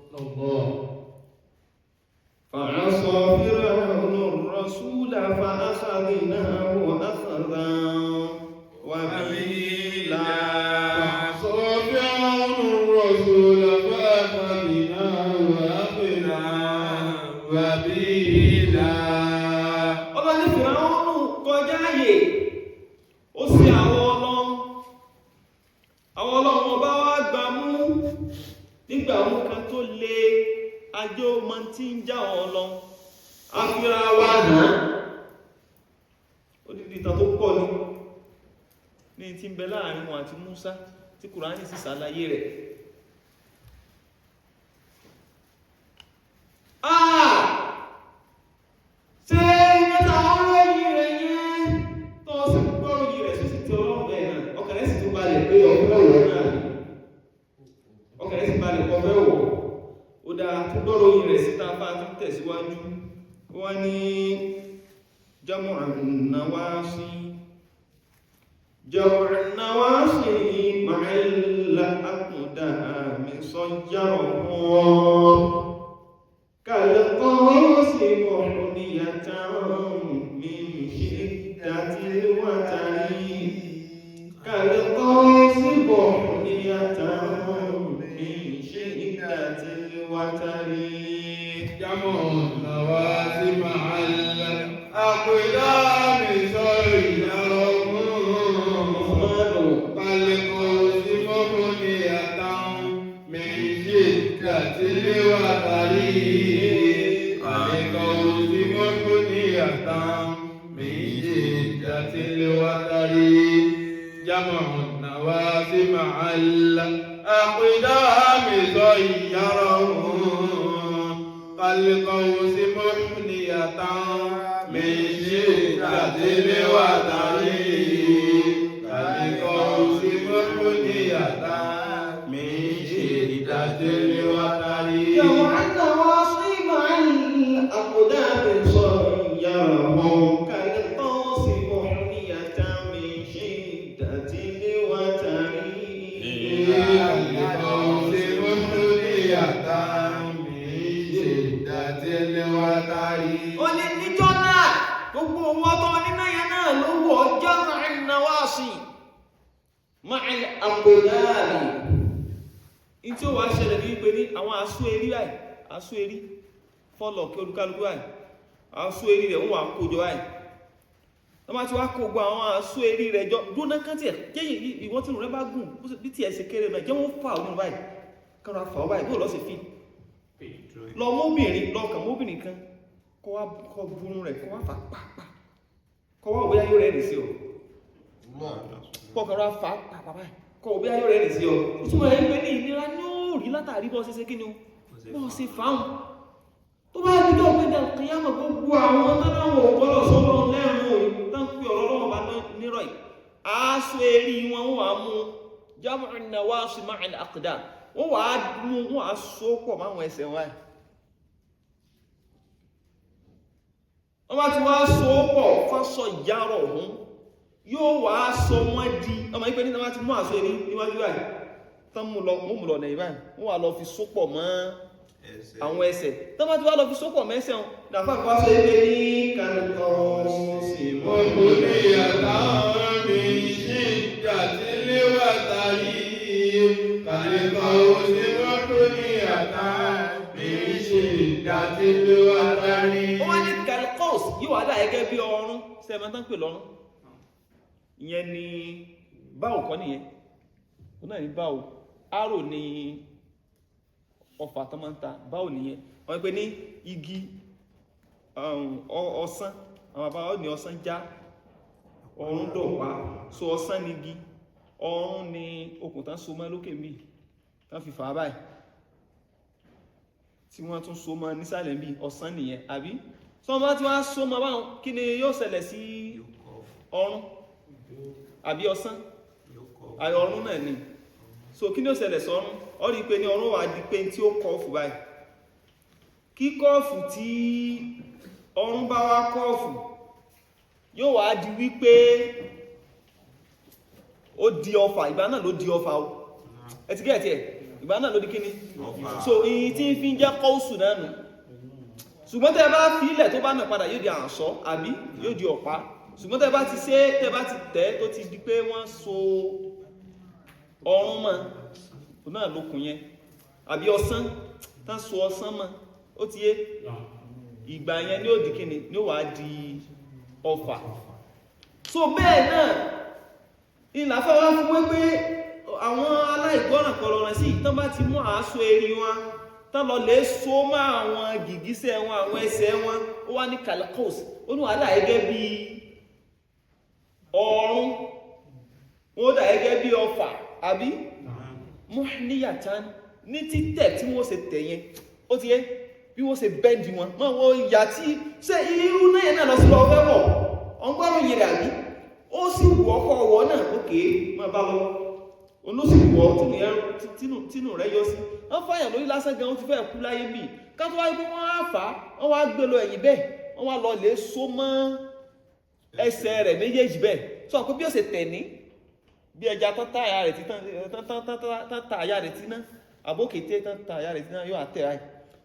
Fa'asa Fir'aunu ar-rasula fa'akhadnahu akhdan wabila. Fa'asa Fir'aunu ar-rasula fa'akhadnahu akhdan wabila. tó lé ajó mọ́ tí ń já wọn lọ afira wa náà ó di ìtàn tó pọ̀ ní tí ń bẹ láàrin wọn àti Musa tí Kùránì sì ṣàlàyé rẹ̀. Ṣé mẹ́ta ọ̀rọ̀ yìí rẹ̀ yẹn tó sì gbọ́rọ̀ yìí rẹ̀ sí ti ọlọ́run ẹ̀ náà ọkàn rẹ̀ sì tún balẹ̀ pé ọ̀fẹ́ wọ̀ náà ni ọkàn rẹ̀ sì balẹ̀ ọ̀fẹ́ wọ̀ ó dáa tó gbọ́rọ̀ yìí rẹ̀ sí tá a bá tún tẹ̀síwájú wọ́n ní jamu an-nawasi ma'al aqdami sajjarahum كالقوس محنية من شدة الوتر كالقوس محنية من شدة الوتر جمع النواس مع الأقدام صيرهم كالقوس محنية من شدة الوتر جمع النواس مع الأقدام صيرهم كالقوس محنية من شدة الوتر كالقوس محنية من شدة الوتر جمع النواس مع الأقدام صيرهم كالقوس محنية من شدة الوتر كالقوس محنية من شدة الوتر. ó ní níjọ́ náà gbogbo wọn tó nínú yẹn náà ló wọ̀ جمع النواس مع الأقدام. Ìtí ó wá ṣẹlẹ̀ ní wípé ní àwọn asú erí báyìí asú erí fọ́lọ̀ kí olúkálukú báyìí asú erí rẹ̀ wọ́n wà kójọ báyìí wọ́n máa ti wá kó gbọ́ àwọn asú erí rẹ̀ jọ gbóná kántì ẹ̀ jẹ́yìn ìwọ́n tí rẹ̀ bá gùn bí tí ẹ̀ ṣe kéré náà jẹ́ wọ́n fà ọ́ nínú báyìí kára fà ọ́ báyìí bó lọ́ sí fi lọ mọ́bìnrin lọ́kàn mọ́bìnrin kan kọ́ wá kọ́ burú rẹ̀ kọ́ wá fà pàpà kọ́ wá òbí ayé rẹ̀ nì sí ọ kọ́ kára fà pàpà báyìí kọ́ òbí ayé rẹ̀ nì sí ọ ìtumọ̀ ẹ̀ ń pè ní ìnira ní òòrí látàrí bọ́ ṣeṣe kí ni bọ́ ṣe fáwọn tó bá ní ọ̀pẹ́ ní àkíyàmọ̀ gbogbo àwọn tánàwọ̀ ọ̀pọ̀lọ̀ sọ́lọ́ lẹ́rùn tán pí ọ̀rọ̀ lọ́wọ́ bá nírọ̀ yìí aṣọ èrí wọn wà mú jamu an-nawas ma'a al-aqdam wọ́n wà mú wọn aṣọ pọ̀ máwọn ẹsẹ̀ wọn wọ́n bá ti wá aṣọ pọ̀ fásọ ìyárọ̀ ọ̀hún yóò wà aṣọ wọn di ọmọ ìpẹ́ ní wọ́n ti mú aṣọ èrí níwájú báyìí tán mú lọ lẹ́yìn báyìí wọ́n wà lọ fi sópọ̀ mọ́ àwọn ẹsẹ̀ tó bá ti wá lọ fi sópọ̀ mẹ́sẹ̀ wọn dàfà kọ́ sọ ebe ní kàlùkọ́ọ̀sì محنية من شدة الوتر كالقوس محنية من شدة الوتر. ó wá ní kàlùkọ́ọ̀sì yóò wá dà gẹ́gẹ́ bí ọrún sẹ́mọ́ tán pè lọ́rún ìyẹn ni báwo kọ́ nìyẹn ó náà ní báwo arò ní ọfà tó máa ń ta báwo nìyẹn wọ́n pè ní igi ọsán àwọn bàbá ní ọsán já ọrún dọ̀pá so ọsán ní igi ọrún ní okùn tán so mọ́ lókè mí tán fi fà á báyìí tí wọ́n tún so mọ́ nísàlẹ̀ bí ọsán nìyẹn àbí tí wọ́n bá ti wá so mọ́ báwọn kí ni yóò ṣẹlẹ̀ sí ọrún àbí ọsán ọrún náà ni so kí ni ó ṣẹlẹ̀ sọ́rún ó rí pé ní ọrún wà di pé tí ó kọ́ọ̀fù báyìí kí kọ́ọ̀fù tí ọrún bá wá kọ́ọ̀fù yóò wá di wípé ó di ọfà ìgbà náà ló di ọfà o ẹ ti gẹ́ẹ̀tì ẹ̀ ìgbà náà ló di kíní so ìyí tí fi ń jẹ́ kọ́ọ̀sù náà nù ṣùgbọ́n tẹ́ bá fi ilẹ̀ tó bá nà padà yóò di àǹsọ́ àbí yóò di ọ̀pá ṣùgbọ́n tẹ́ bá ti ṣe tẹ́ bá ti tẹ̀ tó ti di pé wọ́n so ọrún mọ́ tó náà lókun yẹn àbí ọsán tán so ọsán mọ́ ó ti yé ìgbà yẹn ní ó di kíni ní ó wà di ọfà so bẹ́ẹ̀ náà ìlàfẹ́ wá fún wípé àwọn aláìgbọ́ràn kọlọ̀rọ̀ sí ìtàn bá ti mú àásọ erí wọn tán lọ lè so mọ́ àwọn gìgísẹ̀ wọn àwọn ẹsẹ̀ wọn ó wá ní kalkos ó ní wàhálà gẹ́gẹ́ bí ọrùn wọ́n dà gẹ́gẹ́ bí ọfà àbí muhniyatan ní títẹ̀ tí wọ́n ṣe tẹ̀ yẹn ó ti yẹ bí wọ́n ṣe bẹ́ndì wọn mọ́ wọ́n ìyà tí ṣe irú náà náà lọ sí lọ fẹ́ wọ̀ ọgbọ́rún yìí rẹ̀ àbí ó sì wọ́ ọkọ̀ ọwọ́ náà ókè máa bá lọ olóṣì wọ́ tínú rẹ̀ yọ sí wọ́n fàyàn lórí lásán gan ó ti fẹ́ kú láyé bì ká tó wáyé pé wọ́n á fà á wọ́n wá gbé lọ ẹ̀yìn bẹ́ẹ̀ wọ́n wá lọ lè so mọ́ ẹsẹ̀ rẹ̀ méjèèjì bẹ́ẹ̀ sọ pé bí ó ṣe tẹ̀ ní bí ẹja tán tá àyà rẹ̀ tí tán tá àyà rẹ̀ tí ná àbókété tán tá àyà rẹ̀ tí ná yóò àtẹ̀ báyìí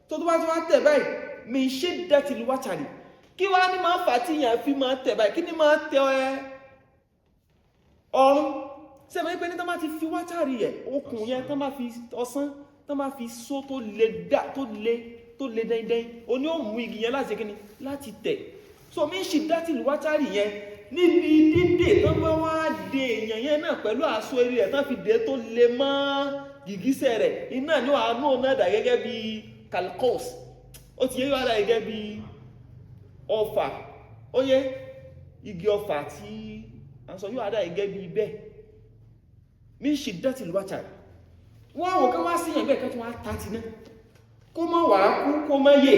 tó tó bá tó wá tẹ̀ báyìí mi ṣe dẹ́tì ló wá tàrí kí wá ní máa fà tí yàn fi máa tẹ̀ báyìí kí ní máa tẹ ọrùn sẹ́mi pé ní tán bá ti fi wá tàrí ẹ̀ okùn yẹn tán bá fi ọsán tán bá fi só tó le dẹ́ndẹ́n o ní ó mú igi yẹn láti kíni láti tẹ̀ so mi ṣe dẹ́tì ló wá tàrí yẹn níbi dídè tán bá wá dé èèyàn yẹn náà pẹ̀lú àṣọ eré rẹ̀ tán fi dé tó le mọ́ gìgísẹ̀ rẹ̀ iná ní àánú náà dà gẹ́gẹ́ bí kalkos ó ti yé wá dà gẹ́gẹ́ bí ọfà ó yẹ igi ọfà tí a sọ yóò dà gẹ́gẹ́ bí bẹ́ẹ̀ mi ṣe dẹ́tì ló wá tàrí wọ́n àwọn kan wá síyàn bẹ́ẹ̀ kan tó wá tàtí náà kó má wàá kú kó má yè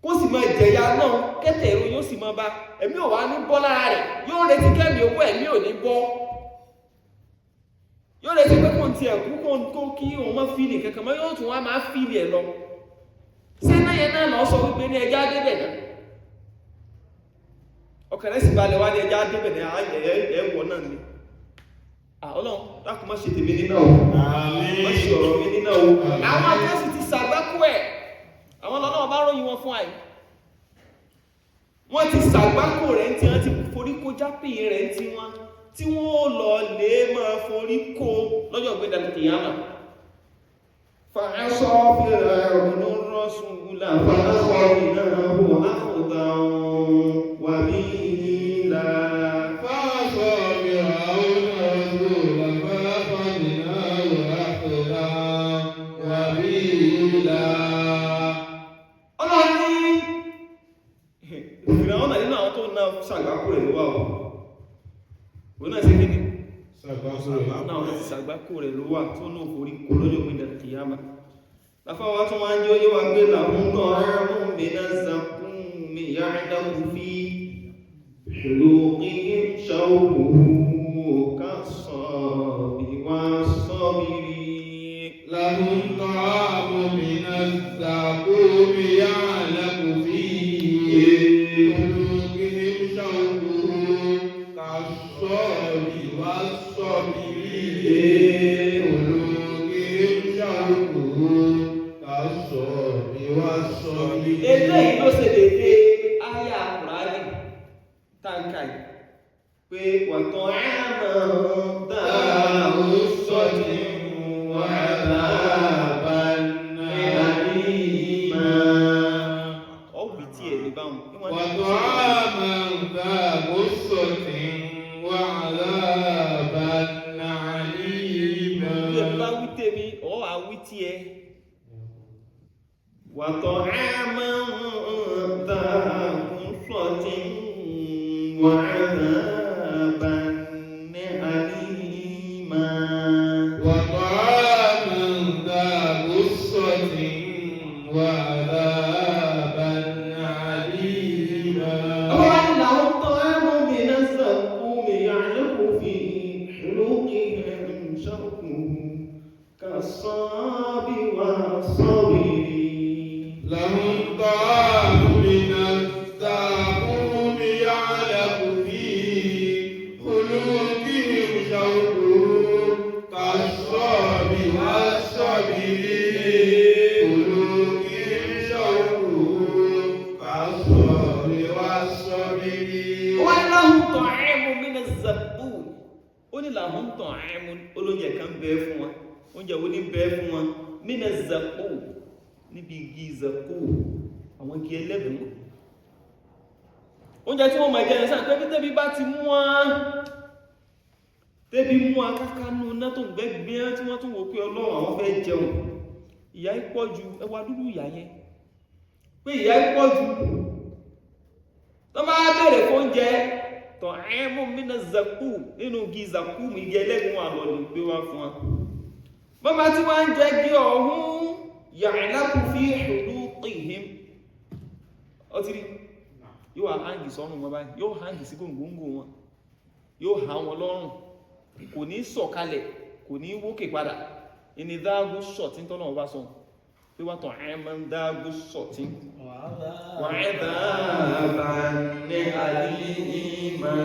kó sì máa jẹ̀yà náà kẹ́tẹ̀ èrò yóò sì máa bá ẹ̀mí ò wá ní bọ́ lára rẹ̀ yóò retí kẹ́mì owó ẹ̀mí ò ní bọ́ yóò retí pé kò tí ẹ̀kú kó kí òun má fíìlì kankan mọ́ yóò tún wá máa fíìlì ẹ̀ lọ sẹ́nà yẹn náà lọ sọ wípé ní ẹja débẹ̀ náà ọkàn rẹ̀ sì balẹ̀ wá ní ẹja débẹ̀ náà ẹ̀wọ̀ náà ni Ọlọ́run dákun má ṣe tèmi nínà o má ṣe ọ̀rọ̀ mi nínà o àwọn akẹ́sì ti sàgbákú ẹ̀ àwọn lọ́nà ọba ròyìn wọn fún àì wọ́n ti sàgbákò rẹ̀ tí wọ́n ti forí kó jápì rẹ̀ tí wọ́n lọ lè máa forí kó lọ́jọ́ gbé dàkìyàmà fa'asọ́ fẹ́rẹ̀ ọ̀rọ̀ rọ́sùlá fa'asọ́ ìnáwó àkùdà wà ní ìlà fa'asọ́ fẹ́rẹ̀ ọ̀rọ̀ rọ́sùlá fa'asọ́ ìnáwó àkùdà wà ní ìlà ìrìnàwọ́nà nínú àwọn tó náà ṣàgbákò rẹ̀ ló wà ó náà sí kíni ṣàgbákò rẹ̀ ló wà tó náà forí kó lọ́jọ́ gbẹ̀dẹ̀ kìyàmà láfáwá tó wọ́n jẹ́ yíwa gbé làwọn tọ́ ẹ̀rùn mìíràn zakún mi yá ẹ̀dàkù fi lókè ṣàwòkú ká sọ ìwà sọ́bìrì lahum ta'amun minan zakkum ya'lamu fihi eléyìí ló ṣe dédé ayé àkùránì táǹkà yìí pé wàtọ̀ ẹ̀mọ̀ dáàmú sọ́jì wà lábàánà àríyìnmá ọ̀gbì tí ẹ̀ lè báwọn wàtọ̀ ẹ̀mọ̀ dáàmú sọ́jì wà lábàánà àríyìnmá ilé bá wí tèmi ọ̀ àwí tí ẹ وطعاما ذا غصة وعذابا أليما وطعاما ذا غصة وعذابا أليما ولهم طعام من الزقوم يعلق في حلقهم شرقه كالصاب والصبر لهم طعام من الزقوم يعلق في خلقهم شوكه كالصاب والصبر خلقهم شوكه كالصاب والصبر ولهم طعام من الزقوم ó ní لهم طعام olóúnjẹ kan bẹ fún wọn oúnjẹ wo ní bẹ fún wọn من الزقوم níbi igi ìzẹ̀kú àwọn igi ẹlẹ́gùn oúnjẹ tí wọ́n máa jẹ́ ẹ̀sán pé tẹ́bí bá ti mú wọn kákánú náà tó ń gbẹ́gbẹ́ tí wọ́n tún wò pé Ọlọ́run àwọn fẹ́ jẹun ìyà pọ̀ jù, ẹwà dúdú ìyà yẹn pé ìyà pọ̀ jù tó máa bẹ̀rẹ̀ fún oúnjẹ tọ̀ ẹ̀mú mínà zakú nínú igi zakú igi ẹlẹ́gùn àlọ́lù gbé wá fún wa bọ́mà tí wọ́n ń jẹ́ gí ọ̀hún ya'laqu fi huluqihim ọtí rí yóò wá hangi sọ́rùn wọn báyìí yóò hangi sí gbòǹgbò wọn yóò há wọn lọ́rùn kò ní sọ̀kalẹ̀ kò ní wókè padà ìní dágú sọ̀tí tọ́lọ́wọ́ bá sọ pé wọ́n tàn ẹ̀mọ́ dágú sọ̀tí وعذابا أليما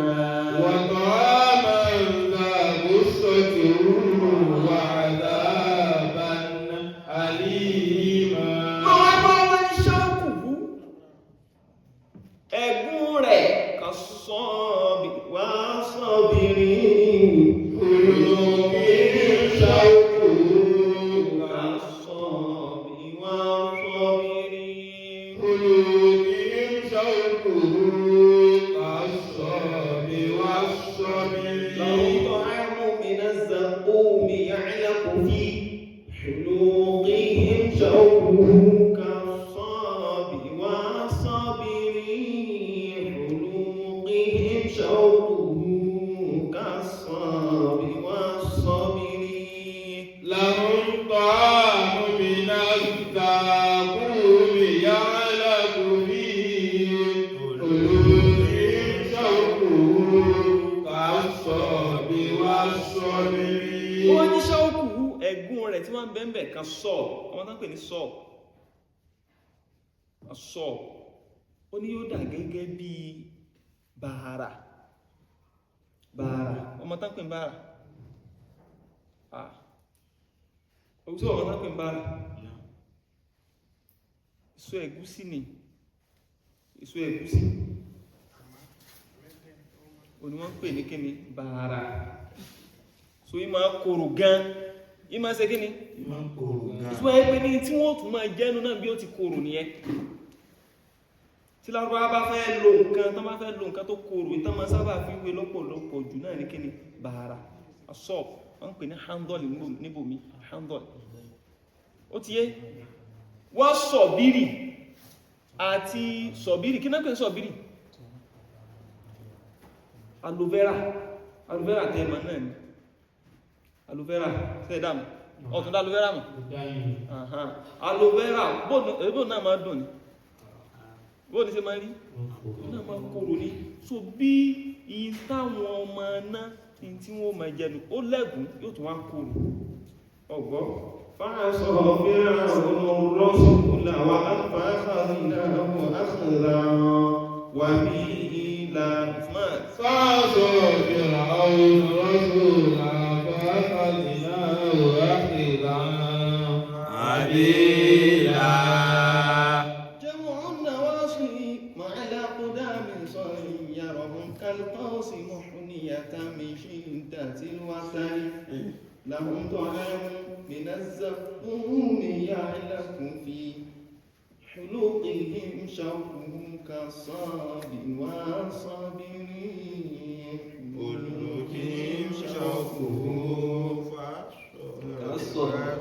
وطعاما ذا غصة وعذابا أليما ẹ̀gún rẹ̀ kan sọ́ọ̀bì wá sọ́bìrì olóògbé ṣàkó kan sọ́ọ̀bì wá sọ́bìrì olóògbé ṣàkó kàṣọ́bì wá sọ́bìrì لهم طعام من الزقوم يعلق في حلوقهم شوكه كالصابر والصابرين حلوقهم شوكه كالصابر والصابرين لهم طعام من الزقوم يعلق فيه قلوبهم شوكه كالصبي والصبرين wọ́n ní ṣáòkù ẹ̀gún rẹ̀ tí wọ́n ń bẹ́ẹ̀ kan sọ ọmọ tán pè ní sọ ó ní yóò dà gẹ́gẹ́ bí bàárà ọmọ tán pè ní bàárà òwúsọ ọmọ tán pè ní bàárà èso ẹ̀gúsí ni èso ẹ̀gúsí òní wọ́n pè ní kíni bàárà so yí máa kòrò gan yí máa ṣe kíni ìṣúwà ẹgbẹ́ ní tí wọ́n tún máa jẹ́nu náà bí ó ti kòrò nìyẹn tí lárúbá bá fẹ́ lo nǹkan tán bá fẹ́ lo nǹkan tó kòrò ìtàn máa sábà fi wé lọ́pọ̀lọpọ̀ jù náà ní kíni bàárà asọ́ wọ́n pè ní handol níbòmí handol ó ti yé wọ́n sọ̀bírì àti sọ̀bírì kí náà pè ní sọ̀bírì aloe vera tẹ́ẹ̀mà náà ni aloe vera sẹ́ẹ̀dàmù ọ̀tún dá aloe vera mọ̀ aloe vera bóò náà máa dùn ní bóò ní ṣe máa rí náà máa kòrò ní so bí i táwọn ọmọ náà tí wọ́n máa jẹnu ó lẹ́gùn yóò tún wá kòrò ọgbọ́ fáṣọ fẹ́ra olórọ́sùkúlà wà áfàáfàáfìnáwò áfàáfà wà bí ìlà máa فعصوا فرعون رسولا فأخذناه أخذا عبيدا جمع النواصي مع الأقدام صيرهم كالقوس محنية من شدة الوتر لهم طعام من الزقوم يعلق في حلوقهم شوكه كالصاب والصابرين حلوقهم شوكه كالصاب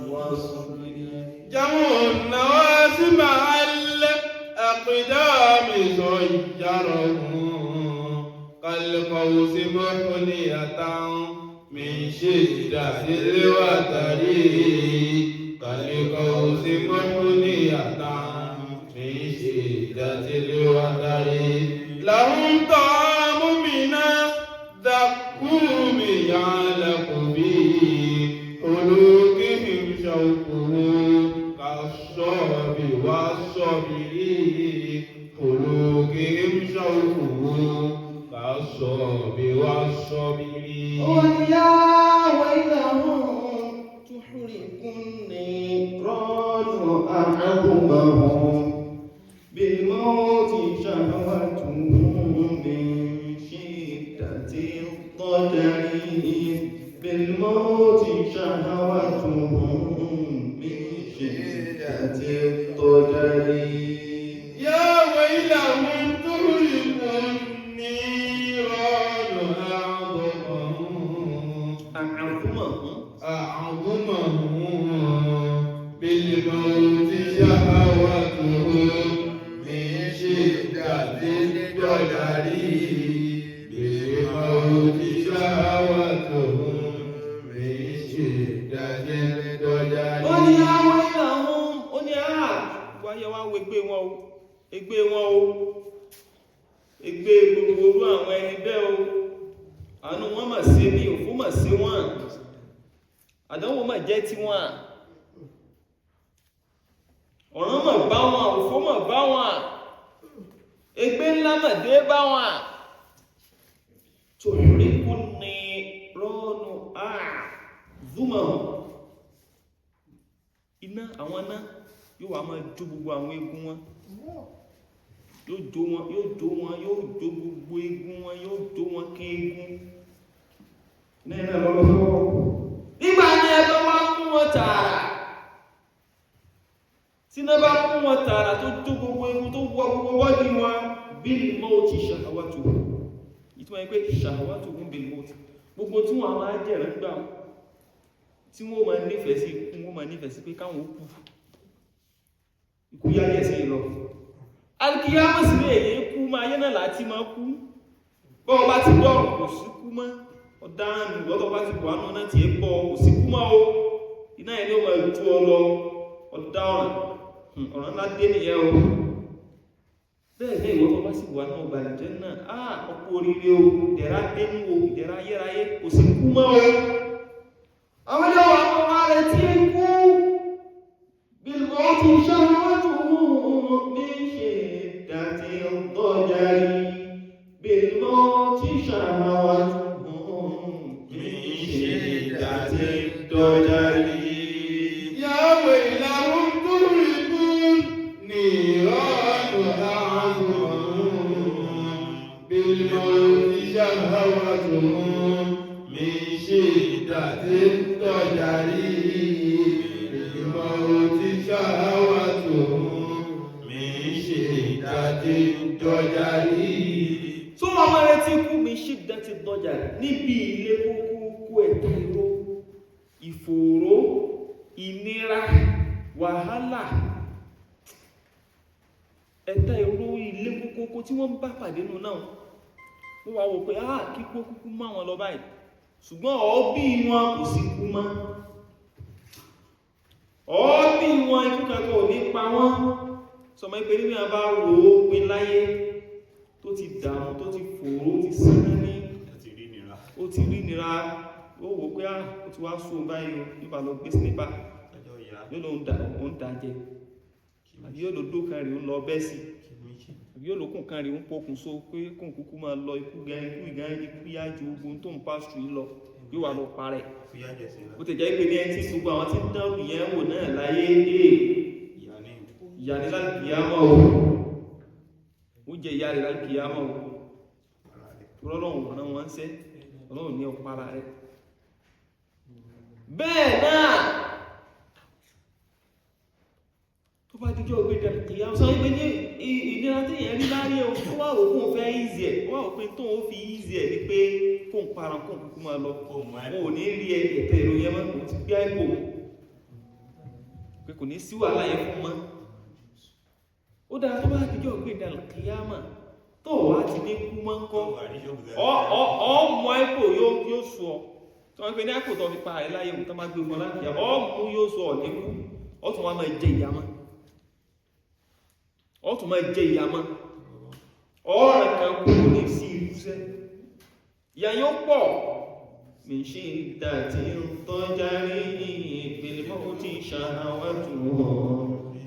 والصابرين جمع النواس مع الأقدام صيرهم كالقوس محنية من شدة الوتر كالقوس محنية من شدة الوتر لهم طعام من الزقوم يعلق به قلوبهم شوكه كالصاب والصبرين قلوبهم شوكه كالصاب والصبرين ويا ويلهم تحرق النيران أعظمهم بالموت شهوتهم من شدة الضجر بالموت شهوتهم من شدة الضجر يا ويلهم تحرق النيران أعظمهم بالموت àdánwò mà jẹ́ tí wọ́n ọ̀ràn mà bá wọn òfó mà bá wọn ègbé ńlá mà dé bá wọn torí kú ní rọ́ọ̀nù zúmọ̀ iná àwọn iná yóò wá máa jó gbogbo àwọn egun wọn yóò jó wọn yóò jó wọn yóò jó gbogbo egun wọn yóò jó wọn kí egun nínú lọ́lọ́fọ́ nígbà ní ẹgbẹ́ wá mú wọn tààrà tí náà bá mú wọn tààrà tó jó gbogbo egun tó wọ gbogbo wọ́dí wọn bil mauti ṣàwátù ìtumọ̀ yẹn pé ṣàwátù gún bil mauti gbogbo tí wọ́n máa jẹ̀rẹ̀ gbà tí wọ́n máa nífẹ̀ẹ́ sí ikú wọ́n máa nífẹ̀ẹ́ sí pé káwọn ó kú ikú yáyẹ̀ sí lọ alkiyama sí lè yẹ kú máa yẹ́ náà láti máa kú bọ́ọ̀ bá ti dọ́rùn kò sí kú mọ́ ọ̀daràn lọ́tọ̀ bá ti wà náà tí é pọ̀ kò sí kú mọ́ o iná ẹni ó máa jú ọ lọ ọ̀daràn ọ̀ràn ńlá dé nìyẹn o bẹ́ẹ̀ ní ìwọ́n bá sì wà náà bàjẹ́ náà ọ̀pọ̀ oríire o ìdẹ̀ra dénú o ìdẹ̀ra ayérayé kò sí kú mọ́ o àwọn ilé wa mọ́ wá rẹ̀ tí é kú بالموت شهوته من شدة الضجر بالموت شهوته من شدة الضجر يا ويلهم تهلكون نيران أعظمهم بالموت شهوتهم من شدة الضجر بالموت شهوتهم من شدة الضجر. tó wọ́n máa retí kú mi شدة الضجر níbi ilé kúkú ẹ̀ta ìró ìfòòró ìnira wàhálà ẹ̀ta ìró ilé kúkú tí wọ́n bá pàdé nù náà wọ́n wá wò pé kí kúkú má wọn lọ báyìí ṣùgbọ́n ọ̀ọ́bí wọn kò sí kú mọ́ ọ̀ọ́bí wọn ikú kankan ò ní pa wọ́n sọmọ ìpé ní àbá rò ó pin láyé tó ti dàmú tó ti fòró ti sínú ní ó ti rí nira ó wò pé ó ti wá sún báyìí nípa lọ gbé sínípà yóò lọ ń dà jẹ àbí yóò lọ dókan rí ń lọ bẹ́ sí àbí yóò lọ kún kan rí ń pokùn so pé kún kúkú máa lọ ikú yájú ogun tó ń pàṣù yìí lọ yóò wà lọ parẹ́ ó ti jẹ́ pé ní ẹni tí gbogbo àwọn tí ń dánwò yẹn wò náà láyé ìyà ní lálùkìyámọ̀ ó jẹ ìyà rẹ̀ lálùkìyámọ̀ rọ́lọ́run ọ̀nà wọn ṣẹ́ ọlọ́run ní ọpára rẹ̀ bẹ́ẹ̀ náà tó bá díjọ́ ògbé ìdàlùkìyámọ̀ sọ wípé ní ìnira tí èèyàn rí láyé o tó wà òkun fẹ́ ìzì ẹ̀ wà òpin tó ń fi ìzì ẹ̀ ní pé kó ń para kó ń kúkú máa lọ wọn ò ní rí ẹ̀tẹ̀ ìròyìn ẹmọ́ kò ti gbé àìpò pé kò ní sí wàhálà yẹn fún mọ́ ó dára tó bá díjọ́ ògbé ìdàlùkìyámọ̀ tó wà ti ní kú mọ́ ń kọ́ ọmọ àìpò yóò sọ tí wọ́n pe ní àìpò tó fi pa àrẹ láyé òun tó má gbé ọmọ láti ọmọ yóò sọ ọ̀ ní kú ọ̀tún wa máa jẹ ìyàmọ́ ọ̀tún máa jẹ ìyàmọ́ ọ̀rọ̀ kan kú ní sí ìrúsẹ́ ìyà yóò pọ̀ mi ṣe ìdàtí tọ́já rí ní ìpìlẹ̀ tí ṣàwátù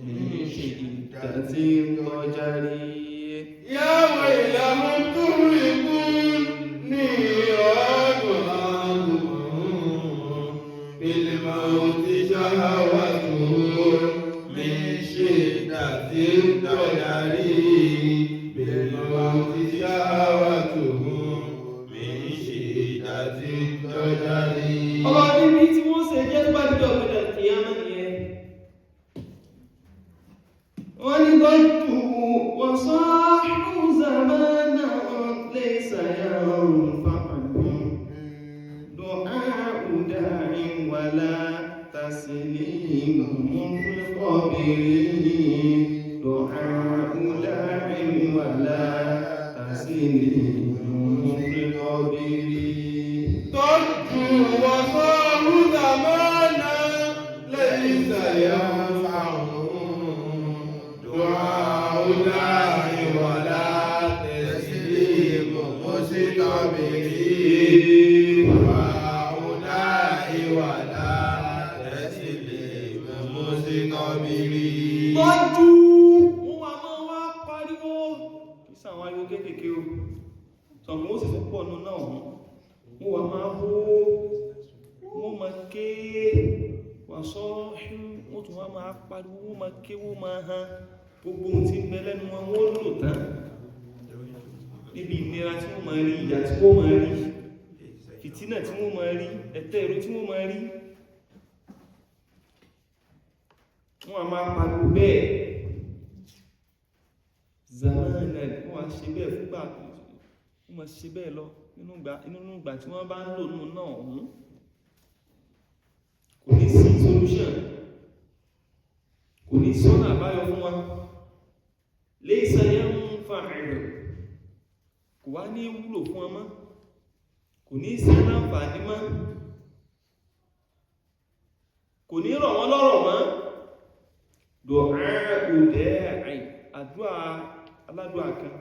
mi ṣe ìdàtí tọ́já rí يا ويلهم تهلكون نيران أعظمهم بالموت شهوتهم من شدة الضجر بالموت شهوتهم من شدة الضجر. ọlọ́dún ní tí wọ́n ṣe jẹ́ tó bá dídọ̀ pẹ̀lú ìyàmọ́ nìyẹn wọ́n ní gọ́ọ̀tù wọ́n sọ́ọ̀rù zamana ليس ينفعهم دعاء داع ولا تسليم القبر دعاء داع ولا تسليم القبر ضجوا وصاروا زمانا ليس ينفعهم دعاء داع ولا تسليم مستقبل دعاء داع ولا ọ̀hún wọ́n wà máa hó wọ́n máa ké wà sọ wọ́n tún wá máa pariwo wọ́n máa ké wọ́n máa hàn gbogbo ohun tí ń bẹ lẹ́nu wọn wọ́n lò tán níbi ìnira tí wọ́n máa rí ìyà tí wọ́n máa rí fìtínà tí wọ́n máa rí ẹ̀tẹ́ ìró tí wọ́n máa rí wọ́n a máa pariwo bẹ́ẹ̀ zamana wọ́n a ṣe bẹ́ẹ̀ fúgbà wọ́n máa ṣe bẹ́ẹ̀ lọ nínú ìgbà tí wọ́n bá ń lò nínú náà ọ̀hún kò ní sí solution kò ní sọ́nà àbáyọ fún wa laysa yanfa'u kò wá ní wúlò fún ọmọ kò ní sí láǹfààní mọ́ kò ní rọ̀ wọ́n lọ́rọ̀ mọ́ àdúrà aládùá kan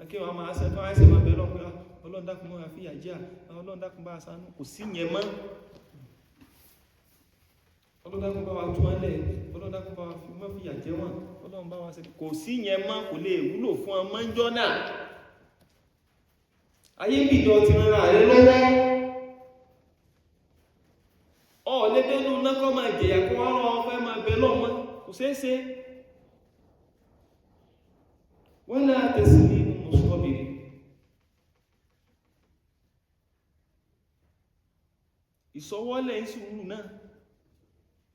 akẹ́wọ̀n máa ṣe fún àìsàn máa bẹ̀rẹ̀ ọ̀pẹ́ Ọlọ́run dákun mọ́ àfíyà jẹ́ Ọlọ́run dákun bá ṣàánú kò sí yẹn mọ́ Ọlọ́run dákun bá wa tún ẹlẹ́ Ọlọ́run dákun bá wa fi mọ́ fìyà jẹ́ wọn Ọlọ́run bá wa ṣe kò sí yẹn mọ́ kò lè wúlò fún ọmọ ń jọ náà ayé bìjọ ti rán ààrẹ lọ́wọ́ ọ̀lẹ́dẹ́nu nákọ́ máa jẹ̀yà kó wá rán ọfẹ́ máa bẹ lọ́mọ kò ṣeéṣe wọ́n náà tẹ̀sí ní mùsùlùmí ìsọwọ́lẹ̀ ìṣúrù náà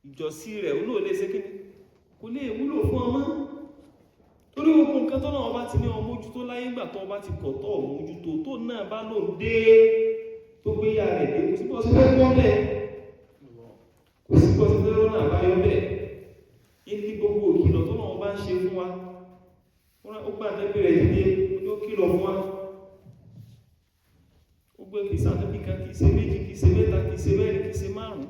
ìjọsí rẹ̀ olóòlé sékíní kò lè wúlò fún ọmọ torí ogun nǹkan tọ́nà ọba ti ní ọmọ ojútó láyé ìgbà tó ọba ti kọ̀tọ̀ ọmọ ojútó tó náà bá lò dé tó gbé ya rẹ̀ dé kò sí bọ́ sí fẹ́ gbọ́n bẹ́ẹ̀ kò sí bọ́ sí fẹ́ rọ́nà àbáyọ bẹ́ẹ̀ ní gbogbo òkìlọ̀ tọ́nà ọba ń ṣe fún wa ó gbà nẹ́bí rẹ̀ dìde ní ó kìlọ̀ fún wa ó gbé kìsà nẹ́bí kan kìí ṣe méjì kìí ṣe mẹ́ta kìí ṣe mẹ́rin kìí ṣe márùn-ún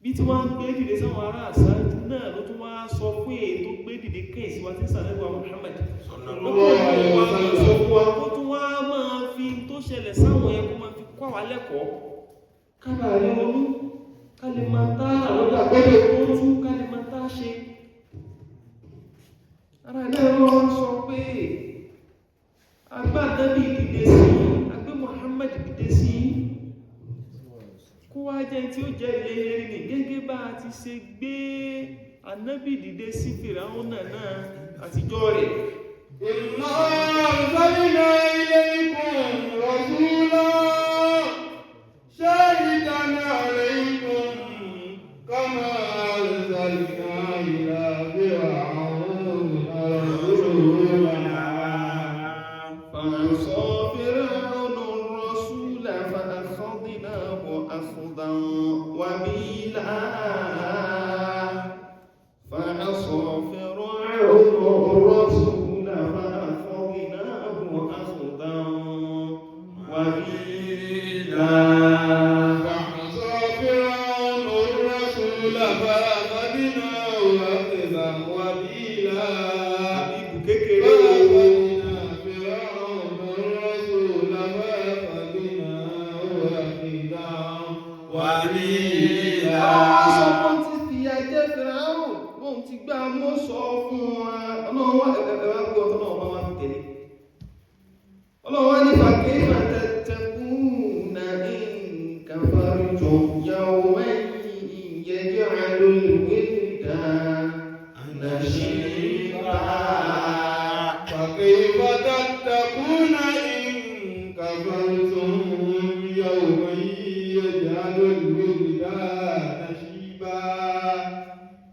bí tí wọ́n ń gbé dìde sáwọn ará àṣáájú náà ló tún wá sọ fún èyí tó gbé dìde kẹ́yìn sí wa tí sàlẹ́gbà Muhammad ó tún wá máa fi tó ṣẹlẹ̀ sáwọn yẹn kó máa fi kọ́ wa lẹ́kọ̀ọ́ kábà rí ọlú ká lè máa tá àlọ́gbà gbọ́dọ̀ tó tú ká lè máa tá ṣe ara ilẹ̀ wọ́n sọ pé agbá Ànábì dìde sí agbé Muhammad dìde sí kó wá jẹ́ tí ó jẹ́ ilé ní gẹ́gẹ́ bá ti ṣe gbé Ànábì dìde sí Fìráúnà náà àtijọ́ rẹ̀ inna arsalna ilaykum rasulan shahidan alaykum kama arsalna ila fir'auna rasulan فعصى فرعون الرسول فأخذناه أخذا وبيلا فعصى فرعون الرسول فأخذناه أخذا وبيلا فعصى فرعون الرسول فأخذناه أخذا وبيلا Ọlọ́wọ́ ní fàkífà tẹ̀tẹ̀kùn in kafartum yawman yaj'alul wildana shiba فكيف تتقون إن كفرتم يوما يجعل الولدان شيبا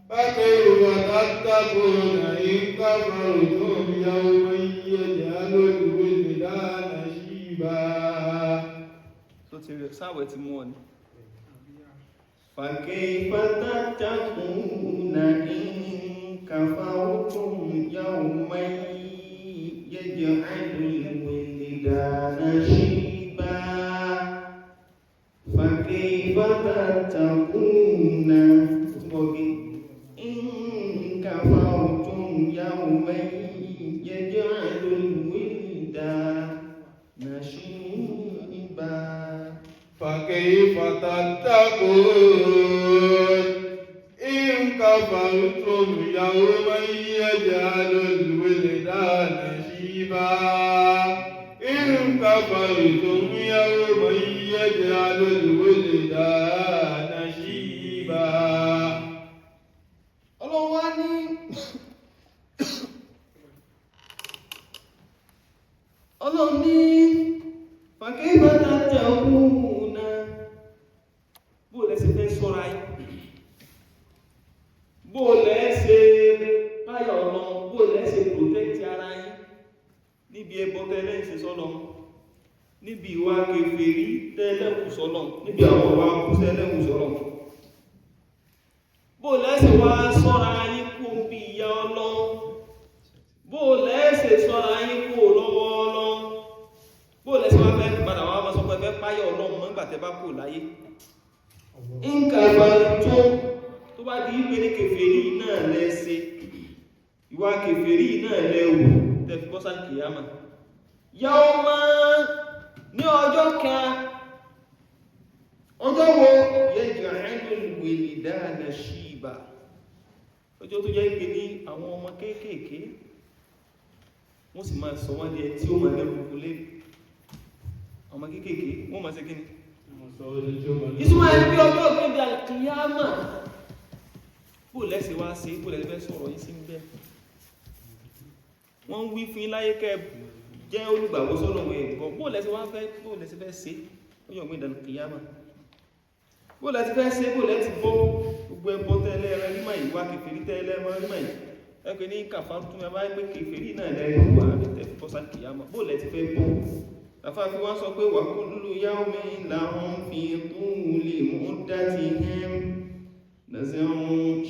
فكيف تتقون إن كفرتم يوما يجعل الولدان شيبا sáwẹ̀ ti mú ọ ní فكيف تتقون إن كفرتم يوما يجعل الولدان شيبا فكيف تتقون إن كفرتم يوما يجعل الولدان شيبا فكيف تتقون إن كفرتم يوما يجعل الولدان شيبا إن إن كفرتم يوما يجعل الولدان شيبا. Ọlọ́run wá ní Ọlọ́run ní fàkẹ́bà tàtàkùn náà bó lẹ́sẹ̀ fẹ́ sọ́ra yìí, bó lẹ́sẹ̀ páyà Ọlọ́run, bó lẹ́sẹ̀ protect ara yìí níbi ẹbọ tẹ́lẹ̀ ìṣẹ́ sọ́lọ́, níbi ìwà kèfèrí tẹ́lẹ̀kù sọ́lọ́, níbi àwọn ìwà kúsẹ́lẹ̀kù sọ́lọ́. Bó lẹ́sẹ̀ wá sọ́ra yìí kó bí ìyà Ọlọ́run, bó lẹ́sẹ̀ sọ́ra yìí kó lọ́wọ́ Ọlọ́run, bó lẹ́sẹ̀ wá fẹ́ padà wá sọ pé fẹ́ páyà Ọlọ́run mọ́ nígbà tẹ́ bá kò láyé. Ìkàbà tó bá di ìpé ní kèfèrí náà lẹ́sẹ̀, ìwà kèfèrí náà lẹ́wù tẹ́fì bọ́sá kìyàmà. Yàó máa ní ọjọ́ kan, ọjọ́ wo yẹjọ ẹ̀lùwèlì dáadáa ṣíbà, ọjọ́ tó jẹ́ ìpé ní àwọn ọmọ kéékèèké wọ́n sì máa sọ wọ́n di ẹ tí ó máa lẹ́rùkú lé ọmọ kéékèèké wọ́n máa ṣe kí ni ìsúnmọ́ ẹni bí ọjọ́ ìgbẹ́bí alkiyama. Bó lẹ́sẹ̀ wá sí, bó lẹ́sẹ̀ fẹ́ sọ̀rọ̀ yìí sí ń bẹ́, wọ́n ń wí fún iláyé kẹ́ jẹ́ olùgbàgbọ́ sọ́lọ́wọ́ ẹ̀gbọ́n, bó lẹ́sẹ̀ wá fẹ́, bó lẹ́sẹ̀ fẹ́ sí ọjọ́ ìgbẹ́bí alkiyama, bó lẹ́sẹ̀ fẹ́ sí, bó lẹ́sẹ̀ bọ́ gbogbo ẹbọ tẹ́lẹ̀ rẹ nímọ̀ ìwà kèfèrí tẹ́lẹ̀ rẹ nímọ̀ ẹgbẹ́ ní kàfà tún ẹ bá gbé kèfèrí náà lẹ́rìn wà ní tẹ́fì bọ́sá kìyàmà, bó lẹ́sẹ̀ fẹ́ bọ́. Àfáà fi wọ́n sọ pé wa kullu yawmin lahum fi tuli muddatihim naz'un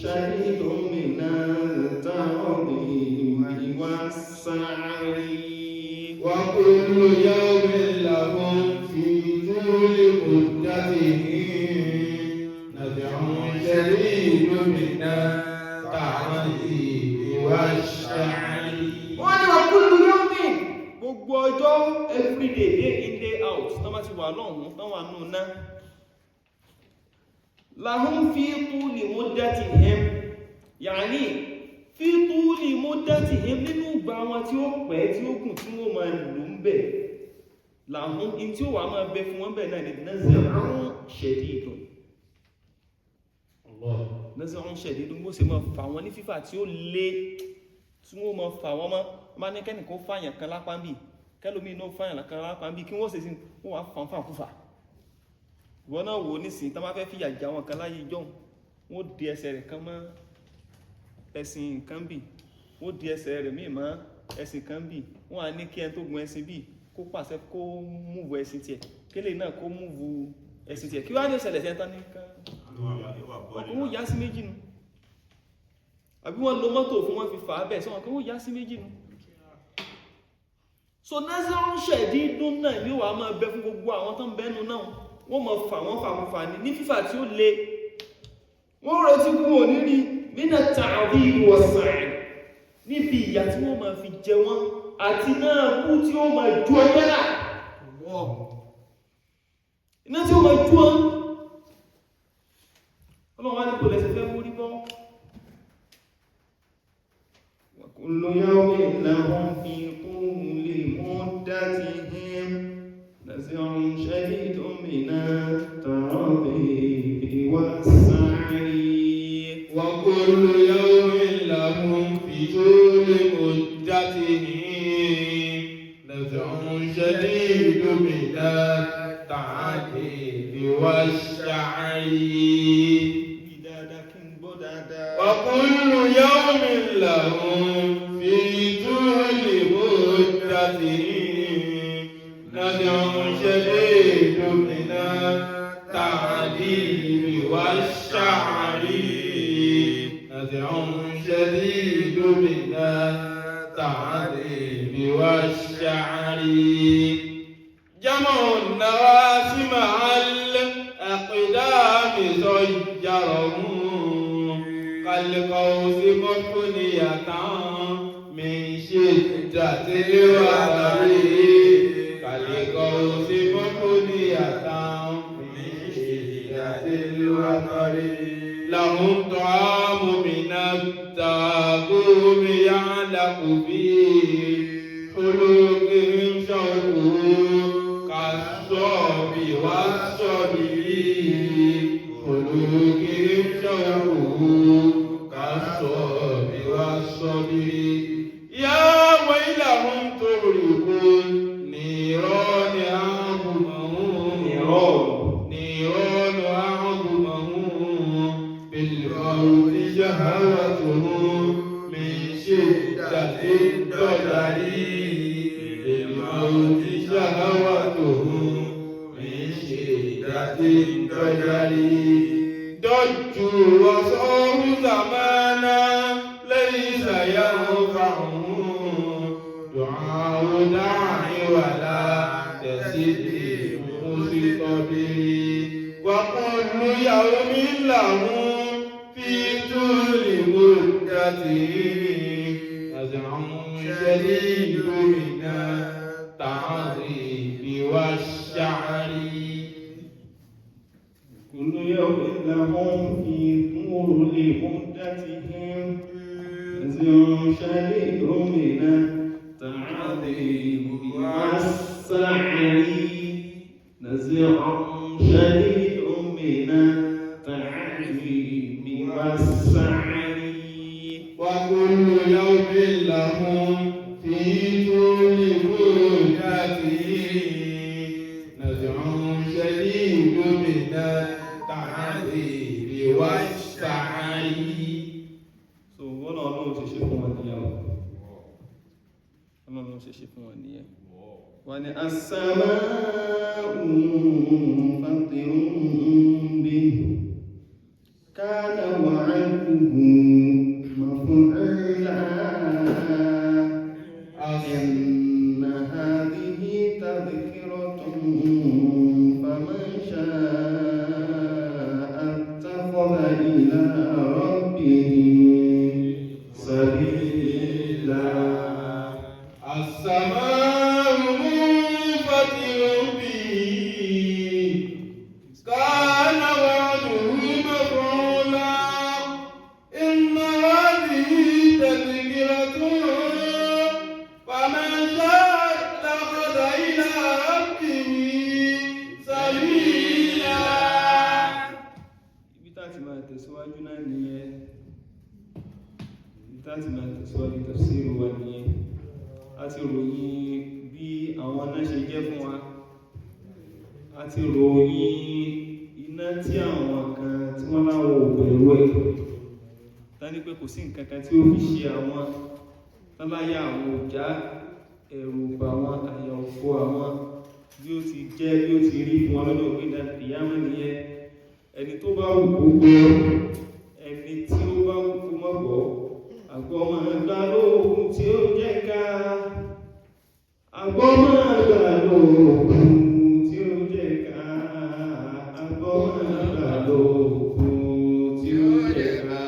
shadidun minat-ta'dhimi was-sa'ri. Wa kullu yawmin lahum fi tuli muddatihim naz'un shadidun minat-ta'dhimi was-sa'ri. Wọ́n ní wa kullu yawmin, gbogbo ọjọ́, everyday, day in day out, tán bá ti wà lọ́hùn tán wà nù náà. Lahum fi tuli muddatihim, yàní fi tuli muddatihim, nínú ìgbà wọn tí ó pẹ́ tí ó gùn tí wọ́n máa lò ń bẹ̀. Lahum in tí ó wà máa bẹ fún wọn bẹ̀ náà ni naz'un shadidun. Naz'un shadidun bó ṣe máa fà wọn ní fífà tí ó lé, tí wọ́n máa fà wọ́n máa ní kẹ́nìkan fàyàn kan lápá bí kẹ́lómi iná fàyàn kan lápá bí kí wọ́n sì sí wọ́n wá fàǹfà kúfà. Wọ́n náà wò nísìn tán máa fẹ́ fìyà jà wọn kan láyé jọun, wọ́n di ẹsẹ̀ rẹ̀ kan mọ́ ẹ̀sìn kan bí, wọ́n di ẹsẹ̀ rẹ̀ míì mọ́ ẹ̀sìn kan bí, wọ́n á ní kí ẹni tó gun ẹṣin bí kó pàṣẹ kó múvu ẹṣin tiẹ̀, kélé náà kó múvu ẹṣin tiẹ̀, kí wá ní ìṣẹ̀lẹ̀ sẹ́ńtán ní kan ọkọ̀ wọ́n yá sí méjì nu, àbí wọ́n lo mọ́tò fún wọn fi fà á bẹ̀ sọ́wọ́n kí wọ́n yá sí méjì nu. So naz'un shadidun náà ni ó wà máa bẹ fún gbogbo àwọn tó ń bẹ́nu náà, wọ́n máa fà wọ́n fàkúfà ní fífà tí ó le, wọ́n retí kú ò ní rí minat-ta'dhimi was-sa'ri, níbi ìyà tí wọ́n máa fi jẹ wọ́n àti náà kú tí ó máa ju ọjọ́ náà, iná tí ó máa ju ọ́. Ọlọ́run wá ní kò lẹ́sẹ̀ fẹ́ mórí bọ́. Wa kullu yawmin lahum fi tuli muddatihim naz'un shadidun minat-ta'dhimi was-sa'ri. Wa kullu yawmin lahum fi tuli muddatihim naz'un shadidun minat-ta'dhimi was-sa'ri. وكل يوم لهم في طول مدتهم نزع شديد من التعذيب والشعر، نزع شديد من التعذيب والشعر. جمع النواس مع الأقدام زجرهم كالقوس مفنية من شدة الوتر، كالقوس مفنية من شدة الوتر. لهم طعام من التابوم يعلق في حلوقهم شوقه بوالصبر خلوق شوقه كالصبر والصبر يا ويلهم تغرق نيران أعظمهم بالموت شهوتهم من شدة الضجر بالموت شهوتهم من شدة الضجر ضجوا وصاروا زمانا ليس ينفعهم دعاء داعي ولا تزد مستقبل وكل يوم لهم في طول مدته نزع شديد من التعذيب والشعر كل يوم لهم في طول مدتهم نزع شديد من التعذيب والسعر نزع شديد من التعذيب والسعر وكل يوم لهم في طول مدته نزع شديد من التعذيب والسعر. So wọ́n náà lóun ṣe ṣe fún wọn nìyẹn o. Ọlọ́run ṣe ṣe fún wọn nìyẹn. Wọ́n ní as-samā'u munfatirun bihi kāna wa'duhu maf'ūlā inna hādhihi tadhkiratun faman shā'a ittakhadha ilā rabbihi sabīlā. السماء منفطر به كان وعده مفعولا إن هذه تذكرة فمن شاء اتخذ إلى ربه سبيلا. Ibi tá ti máa tẹ̀síwájú náà nìyẹn. Ibi tá ti máa tẹ̀síwájú tafsir wa nìyẹn. A ti ròyìn bí àwọn náà ṣe jẹ́ fún wa. A ti ròyìn iná tí àwọn kan tí wọ́n láwọn ò bẹ̀rù ẹ̀. Tání pé kò sí nǹkan kan tí ó fi ṣe àwọn táláyà àwọn òjá ẹ̀rù bà wọn àyà òfò àwọn bí ó ti jẹ́ bí ó ti rí fún wọn lọ́dọ̀ gbé ìyámọ́ nìyẹn. Ẹni tó bá wù kó gbọ́, ẹni tí ó bá wù kó má gbọ́. Àgbọ̀mọ̀ àgbà lóògùn tí ó jẹ́ ká. Àgbọ̀mọ̀ àgbà lóògùn tí ó jẹ́ ká. Àgbọ̀mọ̀ àgbà lóògùn tí ó jẹ́ ká.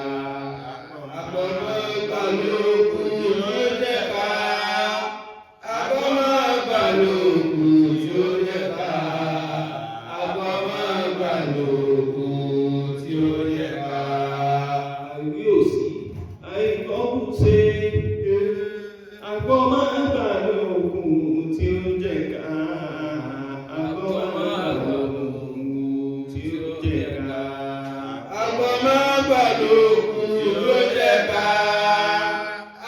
Àgbọ̀mọ̀ àgbà lóògùn tí ó jẹ́ ká. Àgbọ̀mọ̀ àgbà lóògùn tí ó jẹ́ ká. Àgbọ̀mọ̀ àgbà lóògùn tí ó jẹ́ ká. Àìwí òsì, àìkọ́kù ṣe. Àgbọ̀mọ̀ àgbà lóògùn tí ó jẹ́ ká. Àgbọ̀mọ̀ àgbà lóògùn tí ó jẹ́ ká. Àgbọ̀mọ̀ àgbà lóògùn tí ó jẹ́ ká.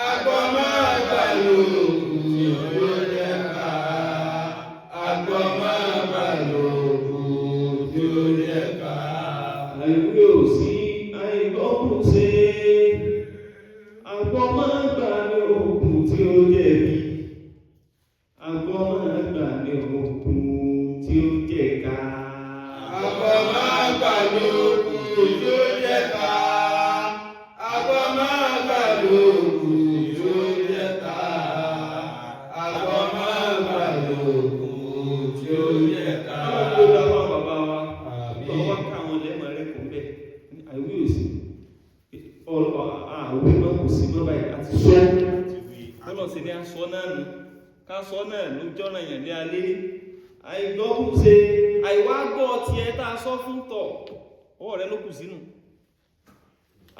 Àgbọ̀mọ̀ àgbà lóògùn tí ó jẹ́ ká. Àgbọ̀mọ̀ àgbà lóògùn tí ó jẹ́ ká. Àìwí òsì, àìkọ́kù ṣe. Àgbọ̀mọ̀ àgbà lóògùn tí ó jẹ̀bi. Àgbọ̀mọ̀ àgbà lóògùn tí ó jẹ́ ká. Àgbọ̀mọ̀ àgbà lóògùn tí ó jẹ́ ká. Àgbọ̀mọ̀ àgbà lóògùn tí ó jẹ́ ká. Àgbọ̀mọ̀ àgbà lóògùn tí ó jẹ́ ká. Àwọn ló dá wá bàbá wa. Lọ́wọ́ káwọn lẹ́mọ̀ rẹ̀ kò bẹ̀. Àìwí òsì. Àwí mọ́ kò sí mọ́ báyìí àti sọ. Bọ́lọ̀ sí ni a sọ náà nù. Ká sọ náà ló jọ́nà yẹn lé alẹ́. Àìgbọ́kù ṣe. Àìwá gbọ́ tiẹ̀ tá a sọ fún tọ̀. Ọwọ́ rẹ ló kù sínú.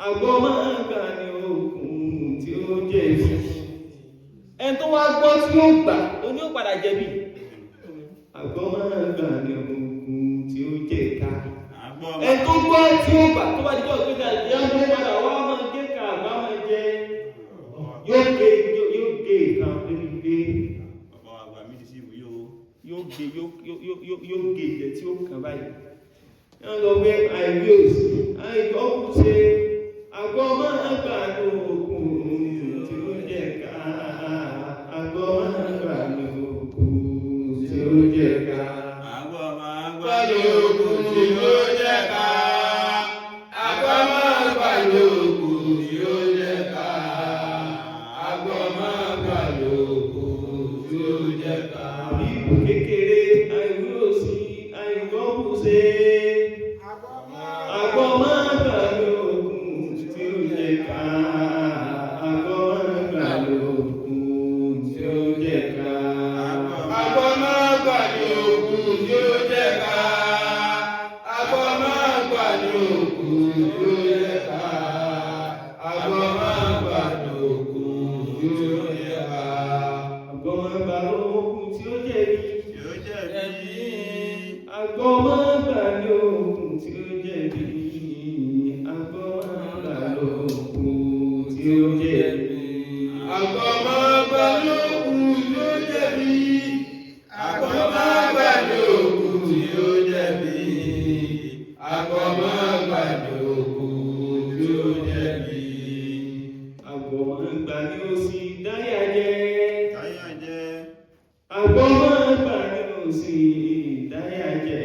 Àgbọ̀mọ̀ àgbà ni òògùn tí ó jẹ̀bi. Ẹni tó wá gbọ́ tí ó gbà, ó ní ó padà jẹ̀bi. Àgbọ̀mọ̀ àgbà ni òògùn ẹni tó gbọ́ tí ó gbà tó bá di ọ̀gbìn náà ìyá ń padà wá máa gé ká àgbà máa jẹ yóò gé ìkan débi pé yóò gé ilẹ̀ tí ó kàn báyìí. Wọ́n lọ pé àìwé òsì àìgbọ́ kù ṣe àgbọ̀ máa gbà lóògùn tí ó jẹ ká àgbọ̀ máa gbà lóògùn tí ó jẹ ká àgbọ̀ máa gbà lóògùn tí ó jẹ ká àgbọ̀ máa gbà lóògùn tí ó jẹ ká àgbọ̀ máa gbà lóògùn tí ó jẹ ká. Bíbù kékeré àìwé òsì àìgbọ́ kù ṣe. Àgbọ̀ máa gbà lóògùn tí ó jẹ ká. Àgbọ̀ máa gbà lóògùn tí ó jẹ ká. Àgbọ̀ máa gbà lóògùn tí ó jẹ ká. Àgbọ̀ máa gbà lóògùn tí ó jẹ ká. Àgbọ̀ máa gbà lóògùn tí ó jẹ ká. Àgbọ̀ máa gbà lóògùn tí ó jẹ̀bi. Àgbọ̀ máa gbà lóògùn tí ó jẹ̀bi. Àgbọ̀ máa gbà lóògùn tí ó jẹ̀bi. Àgbọ̀ máa gbà lóògùn tí ó jẹ̀bi. Àgbọ̀ máa gbà lóògùn tí ó jẹ̀bi. Àgbọ̀ máa gbà lóògùn tí ó jẹ̀bi. Àgbọ̀ máa gbà ní òsì dáyà jẹ. Àgbọ̀ máa gbà ní òsì dáyà jẹ.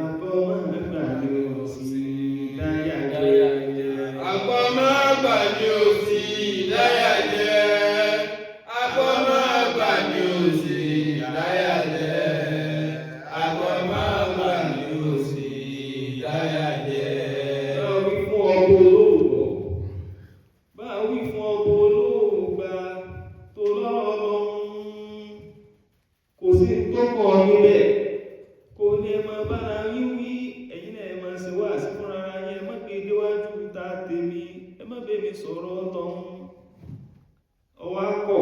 Àgbọ̀ máa gbà ní òsì dáyà jẹ. Àgbọ̀ máa gbà ní òsì dáyà jẹ. Àgbọ̀ máa gbà ní òsì dáyà jẹ. Àgbọ̀ máa gbà ní òsì dáyà jẹ. Bá wí fún ọbọ olóògbọ́. Bá wí fún ọbọ olóògbà tó lọ́rọ̀ kò sí tó kọ̀ níbẹ̀. Kò ní ẹ máa bára yín wí, ẹ̀yin náà ẹ máa ṣe wá sí fúnra yín, ẹ má gbé déwájú ta tèmi, ẹ má bẹ̀ mí sọ̀rọ̀ tọ̀hún. Ọwọ́ akọ̀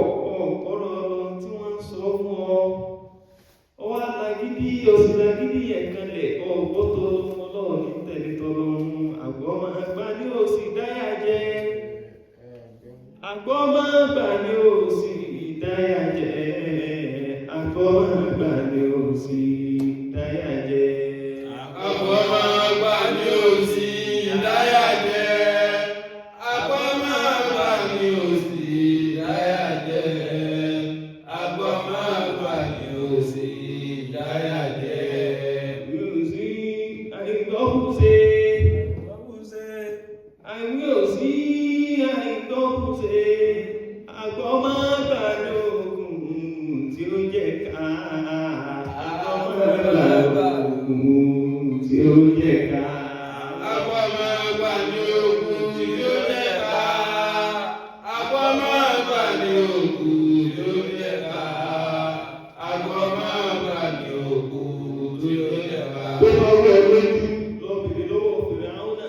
ọ̀kọ́rọ̀ ọlọ́run tí wọ́n ń sọ fún ọ. Ọwọ́ alágídí òsì lágídí yẹn kanlẹ̀ ọ̀gbọ́ tó ọlọ́run ní tẹ̀lé tọ́lọ́run. Àgbọ̀ máa gbà ní òsì dáyà jẹ. Àgbọ̀ máa gbà ní òsì dáyà jẹ. Àgbọ̀ máa gbà ní òsì dáyà jẹ. Àgbọ̀ máa gbà ní òsì dáyà jẹ. Àgbọ̀ máa gbà ní òsì dáyà jẹ. Àgbọ̀ máa gbà ní òsì dáyà jẹ. Òsì àìgbọ́kùsẹ̀. Àìwé òsì àìgbọ́kùsẹ̀. Àgbọ̀ máa gbà ní ògùn tí ó jẹ ká. Àgbọ̀ máa gbà lóògùn tí ó jẹ ká. Àgbọ̀ máa gbà ní ògùn tí ó jẹ ká. Àgbọ̀ máa gbà ní ògùn tí ó jẹ ká. Àgbọ̀ máa gbà ní ògùn tí ó jẹ ká. Bó bá rú ọ lójú lọ bèrè lọ́wọ́ Fìràúnà.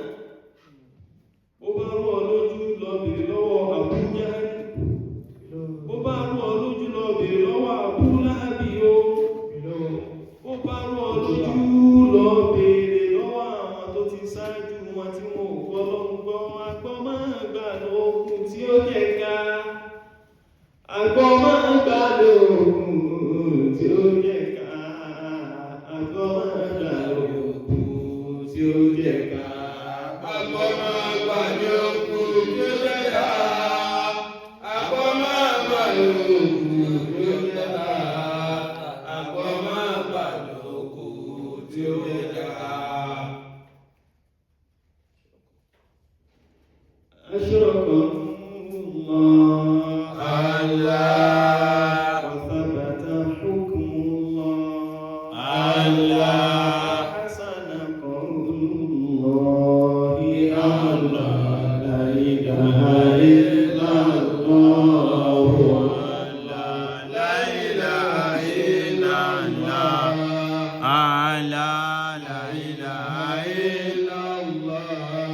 Bó bá rú ọ lójú lọ bèrè lọ́wọ́ Abu Jahl. Bó bá rú ọ lójú lọ bèrè lọ́wọ́ Abu Lahab o. Bó bá rú ọ lójú lọ bèrè lọ́wọ́ àwọn tó ti ṣáájú wọn tí wọn ò gbọ́ lọ́ngbọ́. Àgbọ̀ máa gbà lóògùn tí ó jẹ ká. Àgbọ̀ máa gbà lóògùn tí ó jẹ ká. Àgbọ̀ máa gbà lóògùn tí ó jẹ ká. Àgbọ̀ máa gbà lóògùn tí ó jẹ ká. Àgbọ̀ máa gbà lóògùn tí ó jẹ ká. Àgbọ̀ máa gbà lóògùn tí ó jẹ ká. أشرق الله وثبت حكم الله حسن قول الله لا إله إلا الله لا إله إلا الله لا إله إلا الله